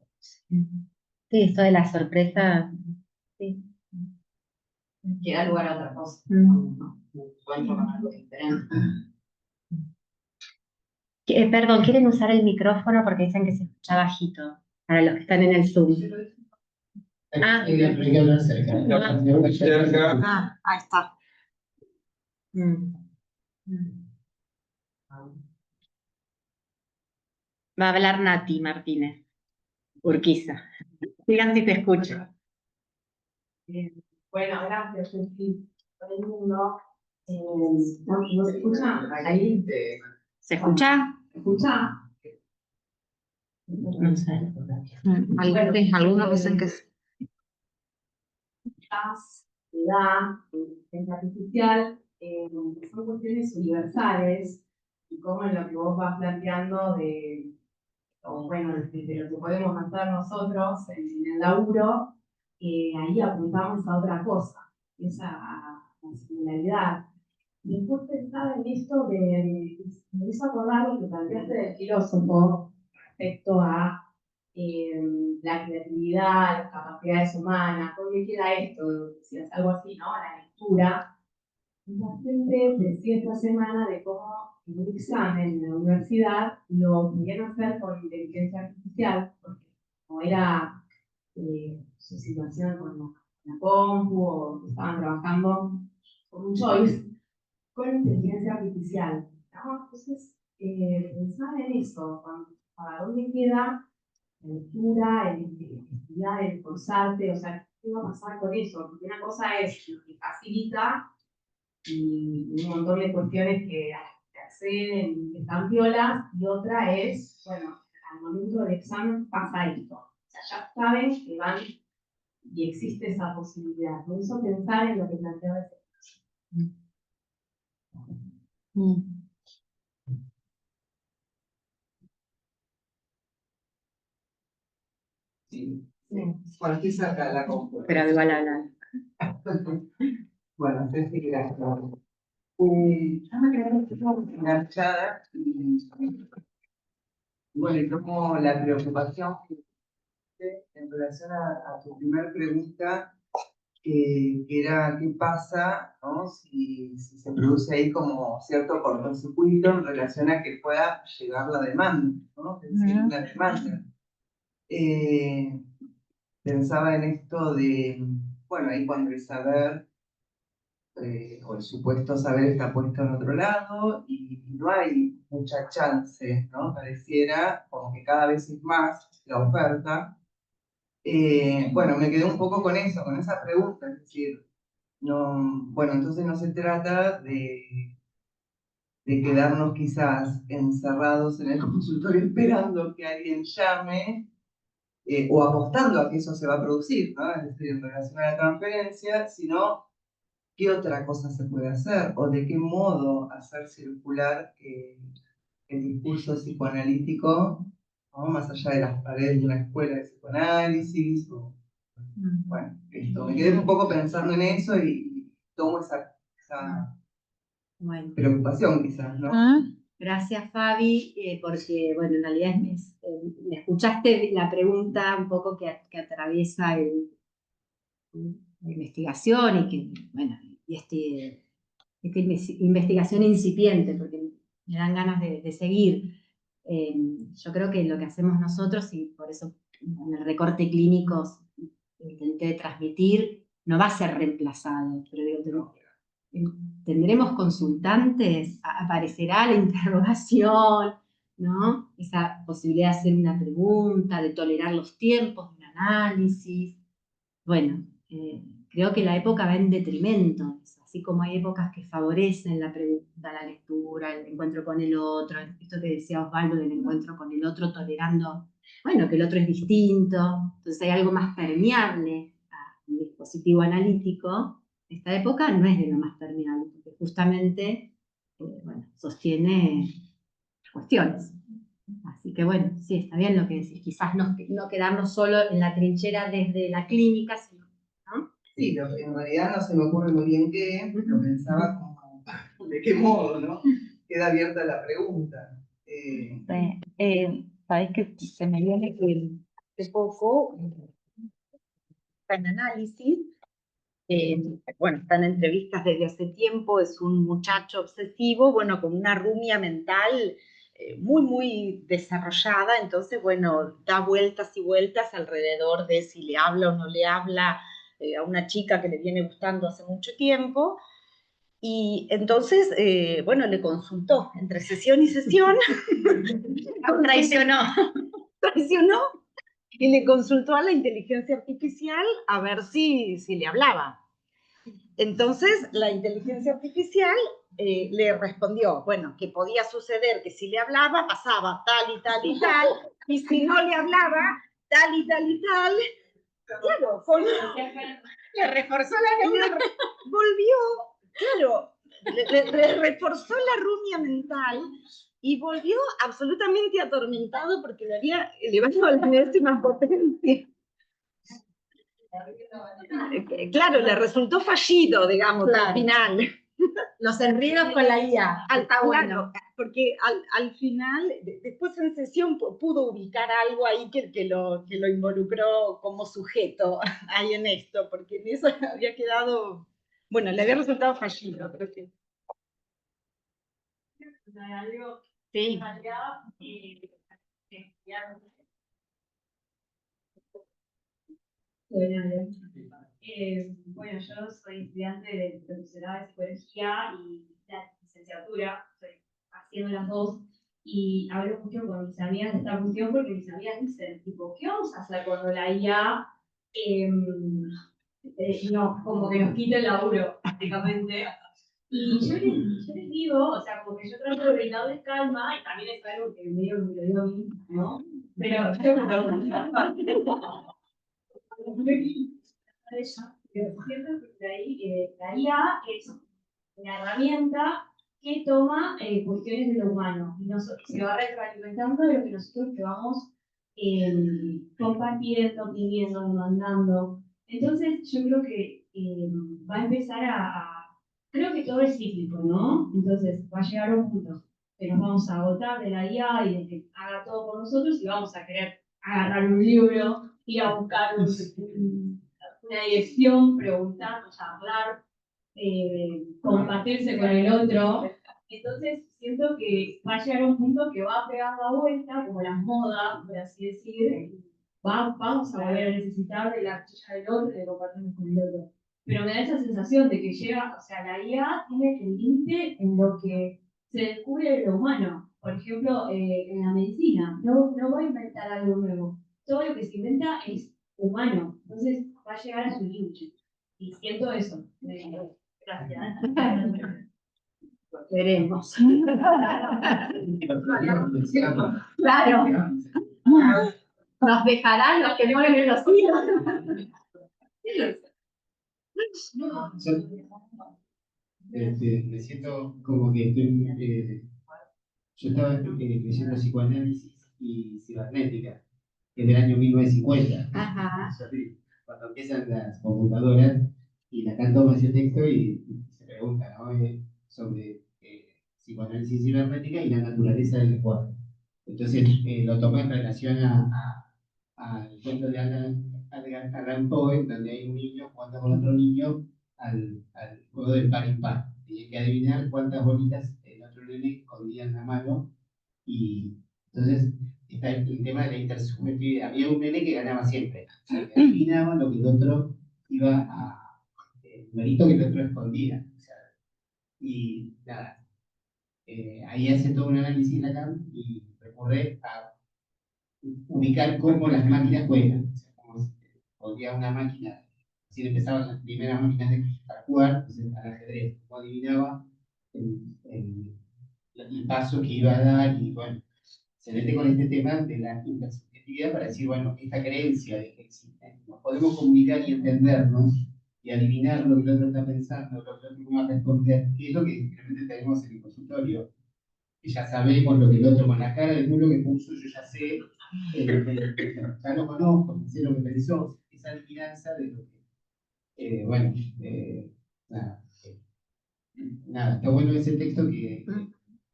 [SPEAKER 1] Sí, esto de la sorpresa, sí.
[SPEAKER 6] Que da lugar a otra cosa, ¿no? Un encuentro con algo diferente.
[SPEAKER 1] Perdón, ¿quieren usar el micrófono? Porque dicen que se escucha bajito, para los que están en el Zoom.
[SPEAKER 5] Hay que hablar cerca.
[SPEAKER 2] Ahí está.
[SPEAKER 1] Va a hablar Nati Martínez. Urquiza. Digan si te escucho.
[SPEAKER 6] Bueno, gracias, Ceci. Todo el mundo. ¿No se escucha? Ahí.
[SPEAKER 1] ¿Se escucha?
[SPEAKER 6] ¿Se escucha?
[SPEAKER 1] No sé.
[SPEAKER 2] Algunos dicen que sí.
[SPEAKER 6] Edad, inteligencia artificial, son cuestiones universales y como en lo que vos vas planteando o bueno, de lo que podemos hacer nosotros en el laburo, ahí apuntamos a otra cosa, esa similaridad. Después pensaba en esto me hizo acordar lo que planteaste del filósofo respecto a la creatividad, las capacidades humanas, ¿por qué queda esto? Decías algo así, ¿no? La lectura. La gente decía esta semana de cómo en un examen en la universidad lo querían hacer con inteligencia artificial, porque como era su situación con la compu o estaban trabajando con un choice, con inteligencia artificial. ¿No? Entonces, pensar en eso, ¿para dónde queda la lectura, el estudiar, el esforzarte? O sea, ¿qué va a pasar con eso? Porque una cosa es lo que facilita y un montón de cuestiones que acceden, que están violas, y otra es, bueno, al momento del examen pasa esto. O sea, ya saben que van y existe esa posibilidad. Me hizo pensar en lo que planteaba ese caso.
[SPEAKER 4] Sí. Bueno, estoy cerca de la computadora.
[SPEAKER 1] Pero igual hablan.
[SPEAKER 4] Bueno, Ceci, gracias. Yo me quedé enganchada y bueno, y como la preocupación en relación a tu primera pregunta, que era qué pasa, ¿no? si se produce ahí como cierto cortocircuito en relación a que pueda llegar la demanda, ¿no? Es decir, la demanda. Pensaba en esto de, bueno, ahí cuando el saber o el supuesto saber está puesto en otro lado y no hay mucha chance, ¿no? Pareciera como que cada vez es más la oferta. Bueno, me quedé un poco con eso, con esa pregunta, es decir, no, bueno, entonces no se trata de quedarnos quizás encerrados en el consultorio esperando que alguien llame o apostando a que eso se va a producir, ¿no? Es decir, en relación a la transferencia, sino qué otra cosa se puede hacer o de qué modo hacer circular el discurso psicoanalítico, ¿no? Más allá de las paredes de una escuela de psicoanálisis. Bueno, esto. Me quedé un poco pensando en eso y tomo esa
[SPEAKER 1] Bueno.
[SPEAKER 4] preocupación quizás, ¿no?
[SPEAKER 1] Gracias, Fabi, porque, bueno, en realidad me escuchaste la pregunta un poco que atraviesa la investigación y que, bueno, y esta investigación incipiente, porque me dan ganas de seguir. Yo creo que lo que hacemos nosotros, y por eso en el recorte clínico intenté transmitir, no va a ser reemplazado, pero digo, tendremos consultantes, aparecerá la interrogación, ¿no? Esa posibilidad de hacer una pregunta, de tolerar los tiempos de un análisis. Bueno, creo que la época va en detrimento de eso, así como hay épocas que favorecen la pregunta, la lectura, el encuentro con el otro, esto que decía Osvaldo del encuentro con el otro, tolerando, bueno, que el otro es distinto, entonces hay algo más permeable a un dispositivo analítico. Esta época no es de lo más permeable, porque justamente, bueno, sostiene cuestiones. Así que bueno, sí, está bien lo que decís, quizás no quedarnos solo en la trinchera desde la clínica, sino, ¿no?
[SPEAKER 4] Sí, en realidad no se me ocurre muy bien qué, lo pensaba como, ¿de qué modo, no? Queda abierta la pregunta.
[SPEAKER 2] Sabes que se me viene que hace poco está en análisis, bueno, está en entrevistas desde hace tiempo, es un muchacho obsesivo, bueno, con una rumia mental muy, muy desarrollada, entonces, bueno, da vueltas y vueltas alrededor de si le habla o no le habla a una chica que le viene gustando hace mucho tiempo. Y entonces, bueno, le consultó entre sesión y sesión.
[SPEAKER 1] Traicionó.
[SPEAKER 2] Traicionó. y le consultó a la inteligencia artificial a ver si le hablaba. Entonces, la inteligencia artificial le respondió, bueno, que podía suceder que si le hablaba, pasaba tal y tal y tal, y si no le hablaba, tal y tal y tal. Claro,
[SPEAKER 1] Le reforzó la neurona.
[SPEAKER 2] volvió, claro, le reforzó la rumia mental y volvió absolutamente atormentado porque le había elevado a la enésima potencia. Claro, le resultó fallido, digamos,
[SPEAKER 1] Claro.
[SPEAKER 2] al final.
[SPEAKER 1] Los enredos con la IA. Está bueno.
[SPEAKER 2] Claro, porque al final, después en sesión pudo ubicar algo ahí que lo involucró como sujeto ahí en esto, porque en eso había quedado, bueno, le había resultado fallido, creo que.
[SPEAKER 6] Algo
[SPEAKER 2] Sí.
[SPEAKER 6] Bueno, yo soy estudiante de profesorado de psicología y la licenciatura, estoy haciendo las dos, y hablo mucho con mis amigas de esta cuestión porque mis amigas dicen, tipo, ¿qué vamos a hacer cuando la IA no, como que nos quite el laburo, básicamente? Y yo les digo, o sea, como que yo trato de brindarles calma, y también es algo que medio me lo digo a mí, ¿no? Pero yo siento que la IA es una herramienta que toma cuestiones de lo humano y se va retroalimentando de lo que nosotros que vamos compartiendo, pidiendo, mandando. Entonces yo creo que va a empezar creo que todo es cíclico, ¿no? Entonces va a llegar un punto que nos vamos a agotar de la IA y de que haga todo por nosotros y vamos a querer agarrar un libro, ir a buscar una dirección, preguntar, charlar, compartirse con el otro. Entonces siento que va a llegar un punto que va a pegar la vuelta, como las modas, por así decir, vamos a volver a necesitar de la cuchilla del otro y de compartirnos con el otro. Pero me da esa sensación de que llega, o sea, la IA tiene el límite en lo que se descubre de lo humano. Por ejemplo, en la medicina, no va a inventar algo nuevo. Todo lo que se inventa es humano, entonces va a llegar a su límite. Y siento eso. Gracias.
[SPEAKER 1] Veremos. Claro. Nos dejarán los que mueren los hilos.
[SPEAKER 5] Me siento como que estoy, yo estaba leyendo psicoanálisis y cibernética, que es del año 1950.
[SPEAKER 1] Ajá.
[SPEAKER 5] Cuando empiezan las computadoras y Lacan toma ese texto y se pregunta, ¿no? Sobre psicoanálisis cibernética y la naturaleza del lenguaje. Entonces lo toma en relación al cuento de Allan Poe, donde hay un niño jugando con otro niño al juego del par impar. Tiene que adivinar cuántas bolitas el otro nene escondía en la mano. Y entonces está el tema de la intersubjetividad. Había un nene que ganaba siempre. O sea, que adivinaba lo que el otro iba el numerito que el otro escondía. O sea, y nada, ahí hace todo un análisis Lacan y recurre a ubicar cómo las máquinas juegan. O sea, cómo podría una máquina, si empezaban las primeras máquinas para jugar, entonces, al ajedrez, cómo adivinaba el paso que iba a dar, y bueno, se mete con este tema de la intersubjetividad para decir, bueno, esta creencia de que existe, nos podemos comunicar y entendernos y adivinar lo que el otro está pensando, lo que el otro va a responder, que es lo que realmente tenemos en el consultorio, que ya sabemos lo que el otro, con la cara del culo que puso, yo ya sé, ya lo conozco, sé lo que pensó, esa adivinanza de lo que, bueno, nada, nada, está bueno ese texto que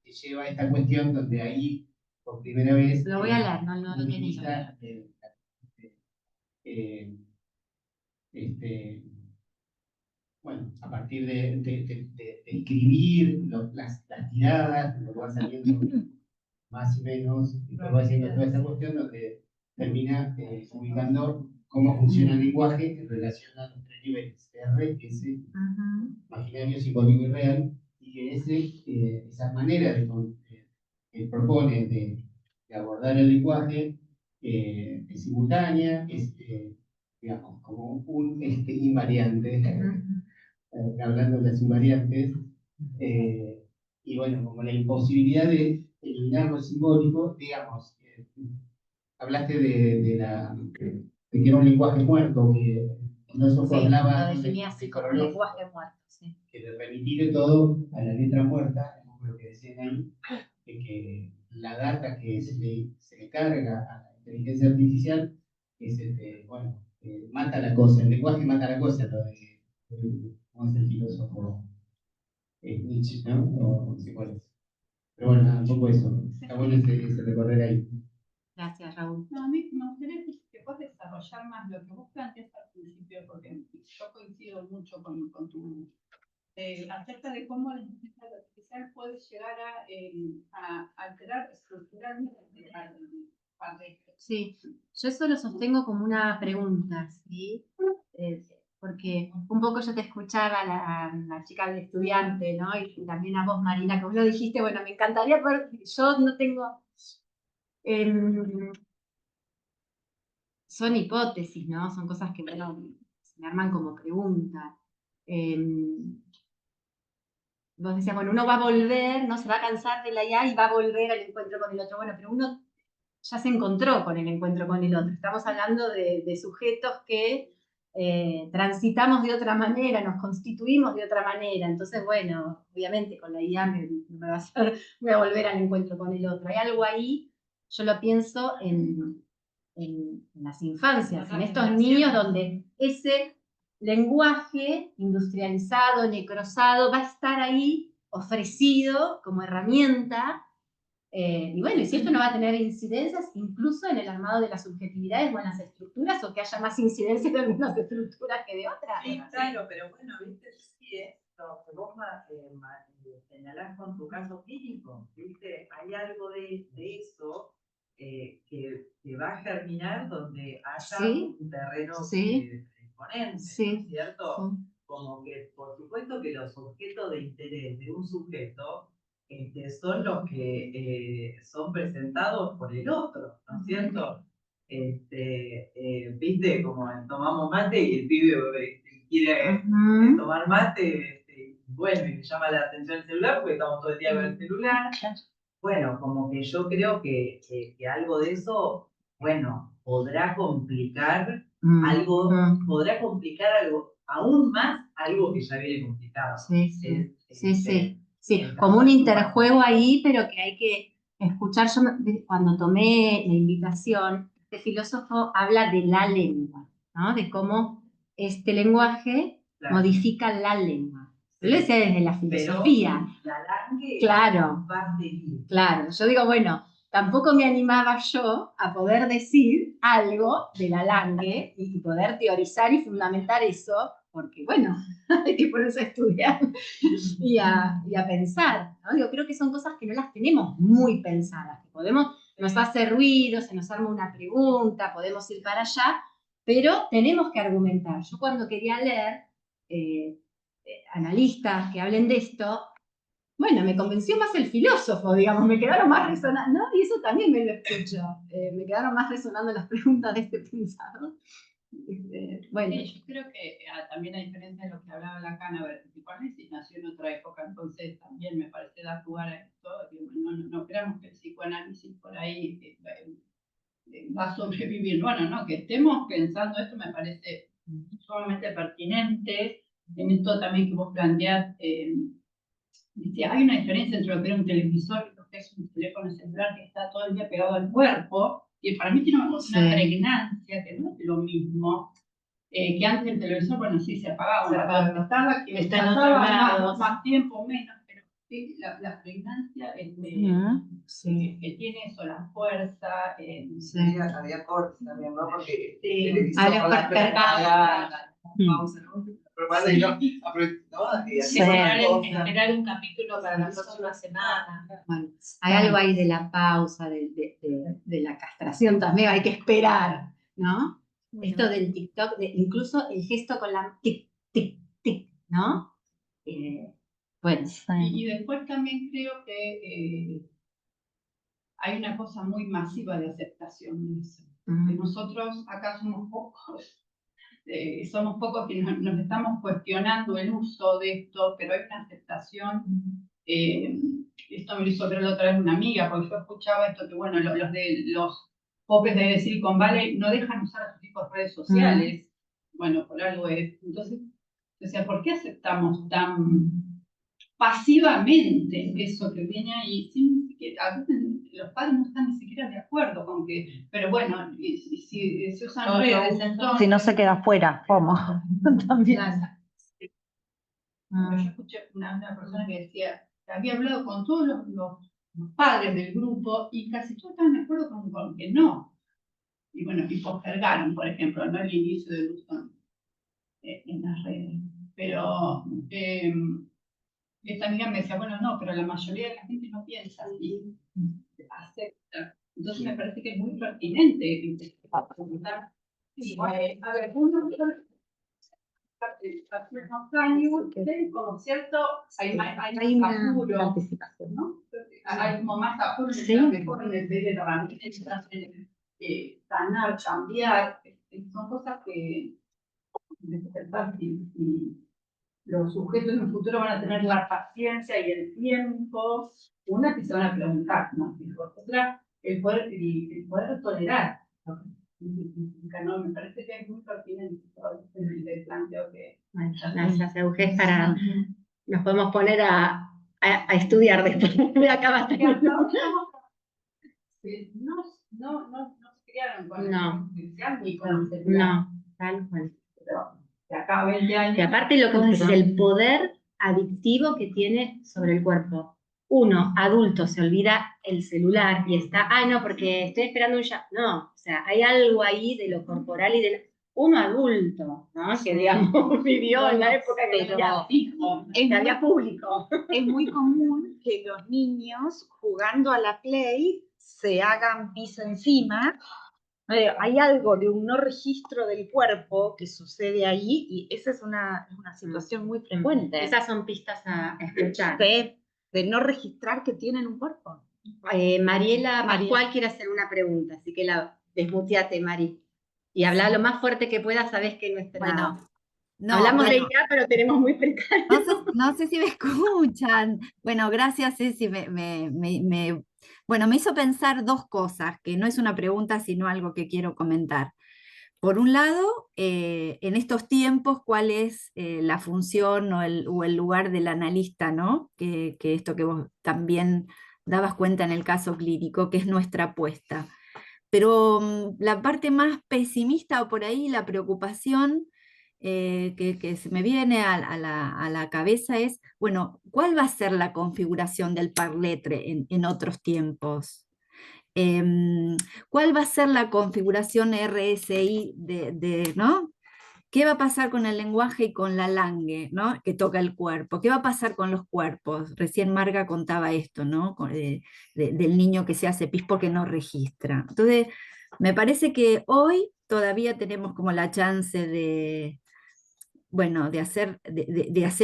[SPEAKER 5] lleva a esta cuestión donde ahí, por primera vez,
[SPEAKER 1] Lo voy a leer, no lo
[SPEAKER 5] utiliza
[SPEAKER 1] tenía.
[SPEAKER 5] bueno, a partir de escribir las tiradas, lo que va saliendo más y menos, y lo va haciendo toda esta cuestión donde termina ubicando cómo funciona el lenguaje en relación a los tres niveles, R, S, imaginario, simbólico y real, y que esa manera que propone de abordar el lenguaje es simultánea, es, digamos, como un invariante, hablando de las invariantes, y bueno, como la imposibilidad de eliminar lo simbólico, digamos, hablaste de que era un lenguaje muerto, que filósofo
[SPEAKER 1] Sí,
[SPEAKER 5] hablaba
[SPEAKER 1] lo definía así como un lenguaje muerto, sí.
[SPEAKER 5] que de remitir todo a la letra muerta, es lo que decían ahí, de que la data que se le carga a la inteligencia artificial es, bueno, mata la cosa, el lenguaje mata la cosa, ¿cómo es el filósofo Nietzsche, ¿no? O no sé cuál es. Pero bueno, nada, un poco eso. Está bueno ese recorrer ahí.
[SPEAKER 1] Gracias, Raúl.
[SPEAKER 7] No, a mí me gustaría que puedas desarrollar más lo que vos planteaste al principio, porque yo coincido mucho con tu acerca de cómo la inteligencia artificial puede llegar a alterar estructuralmente al resto.
[SPEAKER 1] Sí, yo eso lo sostengo como una pregunta, ¿sí? Porque un poco yo te escuchaba, la chica del estudiante, ¿no? Y también a vos, Marina, que vos lo dijiste, bueno, me encantaría, pero yo no tengo... son hipótesis, ¿no? Son cosas que, bueno, se me arman como preguntas. Vos decías, bueno, uno va a volver, ¿no? Se va a cansar de la IA y va a volver al encuentro con el otro. Bueno, pero uno ya se encontró con el encuentro con el otro. Estamos hablando de sujetos que transitamos de otra manera, nos constituimos de otra manera. Entonces, bueno, obviamente con la IA me va a hacer, voy a volver al encuentro con el otro. Hay algo ahí, yo lo pienso en las infancias, en estos niños donde ese lenguaje industrializado, necrosado, va a estar ahí ofrecido como herramienta. Y bueno, y si esto no va a tener incidencias incluso en el armado de las subjetividades o en las estructuras, o que haya más incidencias de algunas estructuras que de otras.
[SPEAKER 4] Sí, claro, pero bueno, viste, sí, esto que vos señalás con tu caso clínico, viste, hay algo de eso que va a germinar donde haya
[SPEAKER 1] Sí,
[SPEAKER 4] un terreno
[SPEAKER 1] sí,
[SPEAKER 4] imponente,
[SPEAKER 1] sí,
[SPEAKER 4] ¿no es cierto?
[SPEAKER 1] sí.
[SPEAKER 4] Como que, por supuesto que los objetos de interés de un sujeto son los que son presentados por el otro, ¿no es cierto? Viste, como tomamos mate y el pibe quiere tomar mate, bueno, y le llama la atención el celular porque estamos todo el día con el celular. Bueno, como que yo creo que algo de eso, bueno, podrá complicar aún más algo que ya viene complicado.
[SPEAKER 1] Sí, sí, sí, sí. Sí, como un interjuego ahí, pero que hay que escuchar. Yo cuando tomé la invitación, este filósofo habla de la lengua, ¿no? De cómo este lenguaje modifica la lengua. Yo lo decía desde la filosofía.
[SPEAKER 4] Pero la langue
[SPEAKER 1] claro,
[SPEAKER 4] va a seguir.
[SPEAKER 1] claro. Yo digo, bueno, tampoco me animaba yo a poder decir algo de la langue y poder teorizar y fundamentar eso, porque bueno, hay que ponerse a estudiar y a pensar, ¿no? Yo creo que son cosas que no las tenemos muy pensadas, que nos hace ruido, se nos arma una pregunta, podemos ir para allá, pero tenemos que argumentar. Yo cuando quería leer analistas que hablen de esto, bueno, me convenció más el filósofo, digamos, me quedaron más resonando, ¿no? Y eso también me lo escucho, me quedaron más resonando las preguntas de este pensador. Bueno.
[SPEAKER 7] Yo creo que también a diferencia de lo que hablaba Lacan, a ver, el psicoanálisis nació en otra época, entonces también me parece dar lugar a esto, no creamos que el psicoanálisis por ahí va a sobrevivir, bueno, no, que estemos pensando esto me parece sumamente pertinente, en esto también que vos planteás, dice, hay una diferencia entre lo que era un televisor y lo que es un teléfono celular que está todo el día pegado al cuerpo, y para mí tiene una pregnancia que no es lo mismo, que antes el televisor, bueno, sí, se apagaba, estaba que
[SPEAKER 1] está en otro lado.
[SPEAKER 7] más tiempo, menos, pero sí, la pregnancia que tiene eso, la fuerza.
[SPEAKER 4] Había cortes también, ¿no? Porque
[SPEAKER 7] pausa, ¿no? Generar un capítulo para la próxima semana.
[SPEAKER 1] Bueno, hay algo ahí de la pausa, de la castración también, hay que esperar, ¿no? Esto del TikTok, incluso el gesto con la tic, tic, tic, ¿no? Bueno.
[SPEAKER 7] Y después también creo que hay una cosa muy masiva de aceptación de eso. Nosotros acá somos pocos que nos estamos cuestionando el uso de esto, pero hay una aceptación. Esto me lo hizo ver la otra vez una amiga, porque yo escuchaba esto que, bueno, los popes de Silicon Valley no dejan usar a sus hijos redes sociales. Bueno, por algo es. Entonces, o sea, ¿por qué aceptamos tan pasivamente eso que viene ahí? A veces los padres no están ni siquiera de acuerdo con que, pero bueno, si se usan redes, entonces...
[SPEAKER 2] Si no se queda fuera, ¿cómo? También.
[SPEAKER 7] Yo escuché una persona que decía que había hablado con todos los padres del grupo y casi todos estaban de acuerdo con que no. Y bueno, y postergaron, por ejemplo, ¿no? El inicio del uso en las redes. Pero esta amiga me decía, bueno, no, pero la mayoría de la gente no piensa así, acepta. Entonces me parece que es muy pertinente preguntar. Sí, a ver, hace unos años, como cierto, hay más apuro,
[SPEAKER 2] participación,
[SPEAKER 7] ¿no? Hay como más apuro mejor en el de herramientas, sanar, cambiar, son cosas que y los sujetos en el futuro van a tener la paciencia y el tiempo, una que se van a preguntar, ¿no? Y otra, el poder tolerar. No, me parece que es muy pertinente todo el planteo que...
[SPEAKER 1] Gracias, Euge, nos podemos poner a estudiar después. Me acabas de...
[SPEAKER 7] No se criaron con
[SPEAKER 1] No.
[SPEAKER 7] el ni con el celular.
[SPEAKER 1] No, tal cual.
[SPEAKER 7] Pero de acá a 20 años...
[SPEAKER 1] Y aparte lo que vos decís, el poder adictivo que tiene sobre el cuerpo. Uno, adulto, se olvida el celular y está, no, porque estoy esperando un ya. No, o sea, hay algo ahí de lo corporal y de uno adulto, ¿no? Que digamos vivió en la época que había público.
[SPEAKER 2] Es muy común que los niños jugando a la Play se hagan pis encima. Hay algo de un no registro del cuerpo que sucede ahí y esa es una situación muy frecuente.
[SPEAKER 1] Esas son pistas a escuchar.
[SPEAKER 2] De no registrar que tienen un cuerpo.
[SPEAKER 1] Mariela Pascual quiere hacer una pregunta, así que desmuteate, Mari. Y habla lo más fuerte que puedas, sabes que nuestra...
[SPEAKER 8] Bueno, no,
[SPEAKER 1] hablamos de IA, pero tenemos muy precario.
[SPEAKER 8] No sé si me escuchan. Bueno, gracias, Ceci. Bueno, me hizo pensar dos cosas, que no es una pregunta, sino algo que quiero comentar. Por un lado, en estos tiempos, ¿cuál es la función o el lugar del analista, ¿no? Que esto que vos también dabas cuenta en el caso clínico, que es nuestra apuesta. Pero la parte más pesimista o por ahí la preocupación que se me viene a la cabeza es, bueno, ¿cuál va a ser la configuración del parletre en otros tiempos? ¿Cuál va a ser la configuración RSI ¿no? ¿Qué va a pasar con el lenguaje y con la langue, ¿no? Que toca el cuerpo? ¿Qué va a pasar con los cuerpos? Recién Marga contaba esto, ¿no? Del niño que se hace pis porque no registra. Entonces, me parece que hoy todavía tenemos como la chance de, bueno, de hacer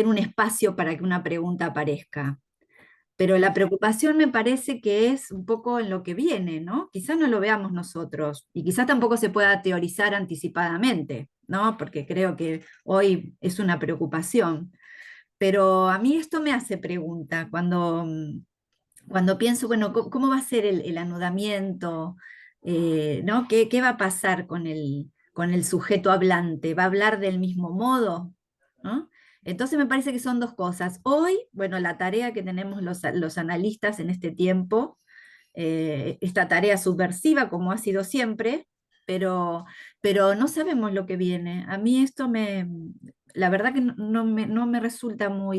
[SPEAKER 8] un espacio para que una pregunta aparezca. Pero la preocupación me parece que es un poco en lo que viene, ¿no? Quizás no lo veamos nosotros y quizás tampoco se pueda teorizar anticipadamente, ¿no? Porque creo que hoy es una preocupación. Pero a mí esto me hace pregunta cuando pienso, bueno, ¿cómo va a ser el anudamiento? ¿No? ¿Qué va a pasar con el sujeto hablante? ¿Va a hablar del mismo modo? ¿No? Entonces me parece que son dos cosas. Hoy, bueno, la tarea que tenemos los analistas en este tiempo, esta tarea subversiva como ha sido siempre, pero no sabemos lo que viene. A mí esto la verdad que no me resulta no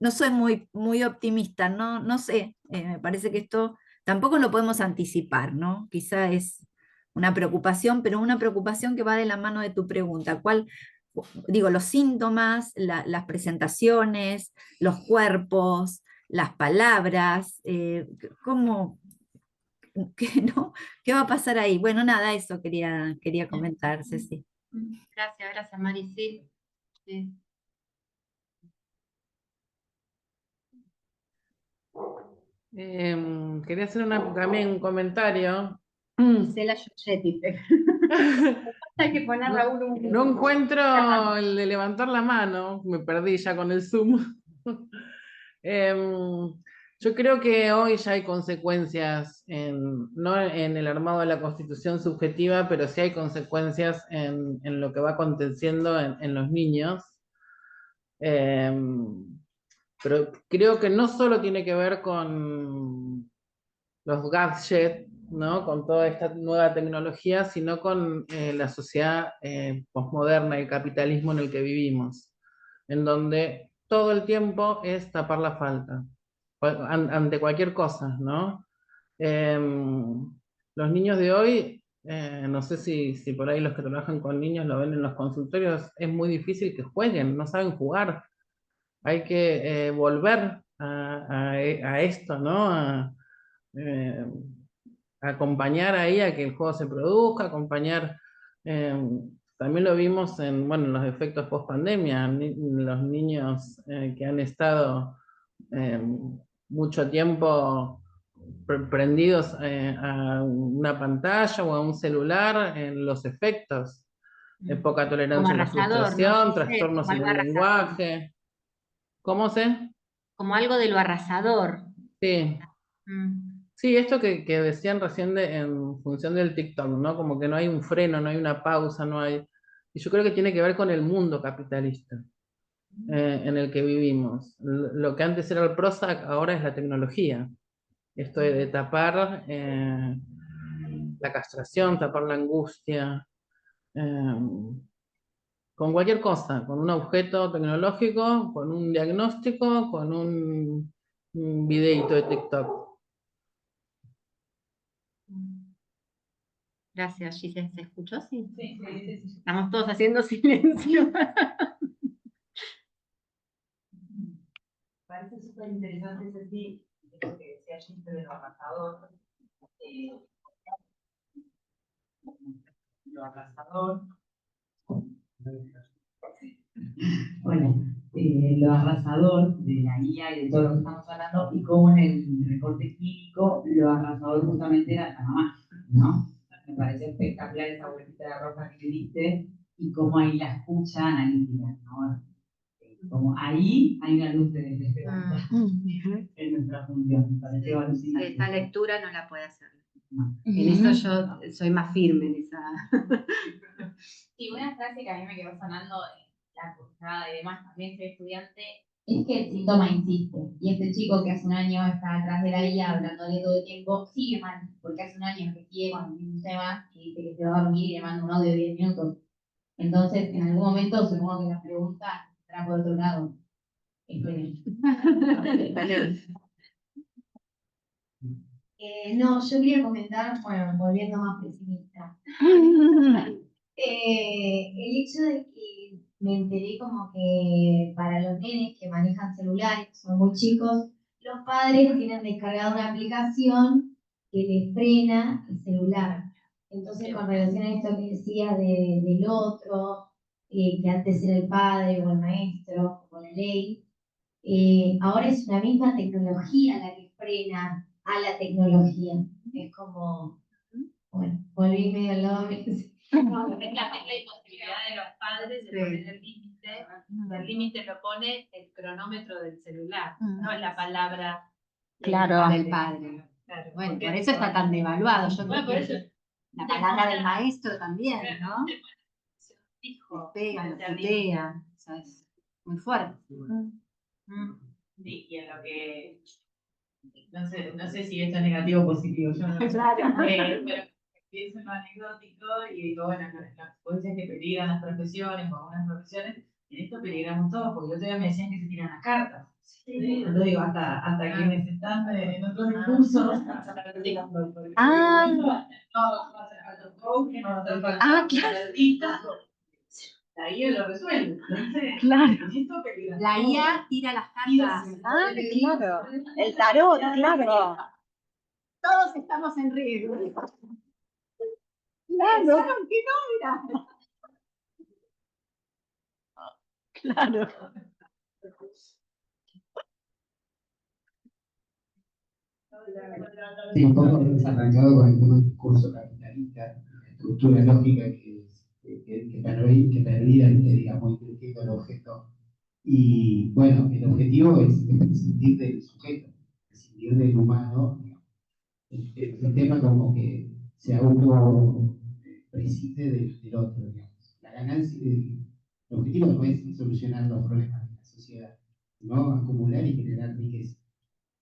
[SPEAKER 8] soy muy optimista, no sé, me parece que esto tampoco lo podemos anticipar, ¿no? Quizá es una preocupación, pero una preocupación que va de la mano de tu pregunta. Digo, los síntomas, las presentaciones, los cuerpos, las palabras, ¿no? ¿Qué va a pasar ahí? Bueno, nada, eso quería comentar, Ceci.
[SPEAKER 1] Gracias, Mari. Sí.
[SPEAKER 9] Quería hacer también un comentario.
[SPEAKER 1] Gisela Giorgetti. Hay que ponerle a uno un...
[SPEAKER 9] No encuentro el de levantar la mano, me perdí ya con el Zoom. Yo creo que hoy ya hay consecuencias, no en el armado de la Constitución subjetiva, pero sí hay consecuencias en lo que va aconteciendo en los niños. Pero creo que no solo tiene que ver con los gadgets, ¿no? Con toda esta nueva tecnología, sino con la sociedad posmoderna, el capitalismo en el que vivimos, en donde todo el tiempo es tapar la falta, ante cualquier cosa, ¿no? Los niños de hoy, no sé si por ahí los que trabajan con niños lo ven en los consultorios, es muy difícil que jueguen, no saben jugar. Hay que volver a esto, ¿no? Eh, acompañar ahí a que el juego se produzca, acompañar, también lo vimos en, bueno, en los efectos post pandemia, los niños que han estado eh, mucho tiempo prendidos a una pantalla o a un celular, en los efectos, poca tolerancia a la
[SPEAKER 1] arrasador, ¿no?
[SPEAKER 9] frustración,
[SPEAKER 1] Sí,
[SPEAKER 9] trastornos
[SPEAKER 1] como
[SPEAKER 9] en
[SPEAKER 1] algo
[SPEAKER 9] el
[SPEAKER 1] arrasador.
[SPEAKER 9] lenguaje. ¿Cómo se?
[SPEAKER 1] Como algo de lo arrasador.
[SPEAKER 9] Sí.
[SPEAKER 1] Mm.
[SPEAKER 9] Sí, esto que decían recién en función del TikTok, ¿no? Como que no hay un freno, no hay una pausa, no hay... Y yo creo que tiene que ver con el mundo capitalista en el que vivimos. Lo que antes era el Prozac, ahora es la tecnología. Esto de tapar la castración, tapar la angustia, con cualquier cosa, con un objeto tecnológico, con un diagnóstico, con un videíto de TikTok.
[SPEAKER 1] Gracias, Giselle. ¿Se escuchó? Sí.
[SPEAKER 6] Sí, sí.
[SPEAKER 1] Estamos todos haciendo silencio.
[SPEAKER 6] Parece súper interesante ese sí, esto que decía Giselle de lo arrasador. Lo arrasador. Bueno, lo arrasador de la IA y de todo lo que estamos hablando, y cómo en el recorte clínico lo arrasador justamente era la mamá, ¿no? Me pareció espectacular esa vueltita de ropa que diste y cómo ahí la escucha analítica, ¿no? Como ahí hay una luz de esperanza en nuestra función, me pareció alucinante.
[SPEAKER 1] Esta lectura no la puede hacer.
[SPEAKER 6] No.
[SPEAKER 1] En eso yo soy más firme en esa.
[SPEAKER 10] Y una frase que a mí me quedó sonando la cursada y demás, también soy estudiante, es que el síntoma insiste. Y este chico que hace un año está atrás de la guía hablándole todo el tiempo, sigue mal, porque hace un año que sigue con el mismo tema y dice que se va a dormir y le manda un audio de 10 minutos. Entonces, en algún momento, supongo que la pregunta estará por otro lado. No, yo quería comentar, bueno, volviendo más pesimista. El hecho de que me enteré como que para los nenes que manejan celulares, que son muy chicos, los padres tienen descargada una aplicación que les frena el celular. Entonces, con relación a esto que decía del otro, que antes era el padre o el maestro, o la ley, ahora es una misma tecnología la que frena a la tecnología. Es como, bueno, volví medio al lado de
[SPEAKER 6] No, es la imposibilidad de los padres de poner el límite, y el límite lo pone el cronómetro del celular, no es la palabra
[SPEAKER 1] Del padre.
[SPEAKER 6] Claro,
[SPEAKER 1] Bueno, por eso está tan devaluado. Yo creo
[SPEAKER 6] por
[SPEAKER 1] que
[SPEAKER 6] eso
[SPEAKER 1] la palabra del maestro también, ¿no?
[SPEAKER 6] Hijo,
[SPEAKER 1] Pega, lo putea, o sea, es muy fuerte.
[SPEAKER 6] Sí, y en lo que no sé si esto es negativo o positivo, yo no sé. Pero pienso en lo anecdótico y digo, bueno, las consecuencias que peligran las profesiones o algunas profesiones, en esto peligramos todos, porque el otro día me decían que se tiran las cartas. Sí. Yo digo, hasta quienes están en otros recursos.
[SPEAKER 1] Claro.
[SPEAKER 6] La IA lo resuelve.
[SPEAKER 1] Claro.
[SPEAKER 6] Esto peligra.
[SPEAKER 1] La IA tira las cartas.
[SPEAKER 2] Claro. El tarot, claro.
[SPEAKER 1] Todos estamos en riesgo.
[SPEAKER 2] Claro.
[SPEAKER 1] Que no, mira. Claro.
[SPEAKER 5] Sí, un poco hemos arrancado con el tema del discurso capitalista, estructura lógica que perdida, digamos, invirtiendo el objeto. Y bueno, el objetivo es prescindir del sujeto, prescindir del humano. El sistema como que se auto-prescinde del otro, digamos. La ganancia, el objetivo no es solucionar los problemas de la sociedad, sino acumular y generar riqueza.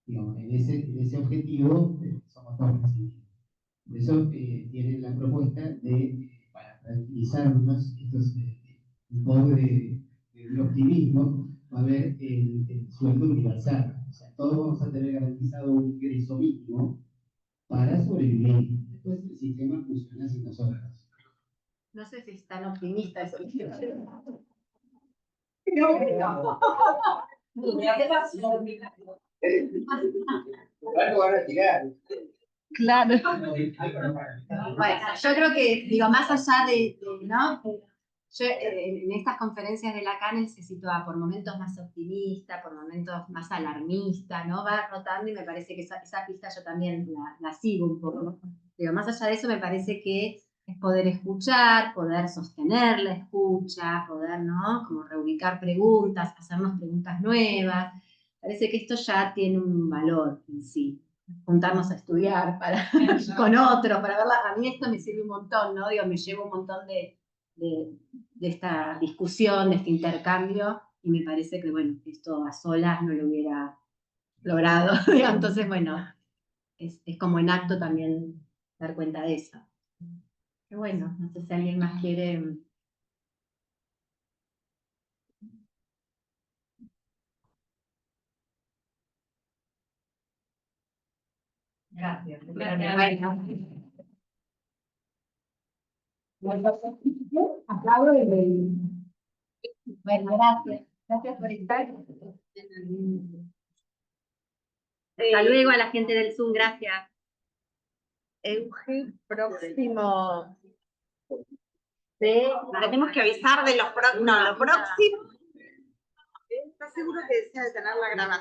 [SPEAKER 5] Digamos, en ese objetivo somos todos prescindibles. Por eso tienen la propuesta de, para tranquilizarnos, un poco de optimismo, va a haber el sueldo universal. O sea, todos vamos a tener garantizado un ingreso mínimo para sobrevivir. Después el sistema funciona sin nosotros.
[SPEAKER 1] No sé si es tan optimista eso.
[SPEAKER 5] Algo van a tirar.
[SPEAKER 1] Claro. Bueno, yo creo que, digo, más allá ¿no? Yo en estas conferencias de Lacan él se sitúa por momentos más optimista, por momentos más alarmista, ¿no? Va rotando y me parece que esa pista yo también la sigo un poco. Digo, más allá de eso me parece que es poder escuchar, poder sostener la escucha, poder, ¿no? Como reubicar preguntas, hacernos preguntas nuevas. Parece que esto ya tiene un valor en sí. Juntarnos a estudiar con otros, para verla. A mí esto me sirve un montón, ¿no? Digo, me llevo un montón de esta discusión, de este intercambio, y me parece que, bueno, esto a solas no lo hubiera logrado. Entonces, bueno, es como en acto también dar cuenta de eso. Pero bueno, no sé si alguien más quiere...
[SPEAKER 6] Gracias.
[SPEAKER 10] Aplaudo y bueno, gracias. Gracias por estar.
[SPEAKER 1] Hasta luego a la gente del Zoom, gracias.
[SPEAKER 2] Euge, próximo. Tenemos que avisar de los próximos. No, lo próximo. ¿Estás seguro que desea detener la grabación?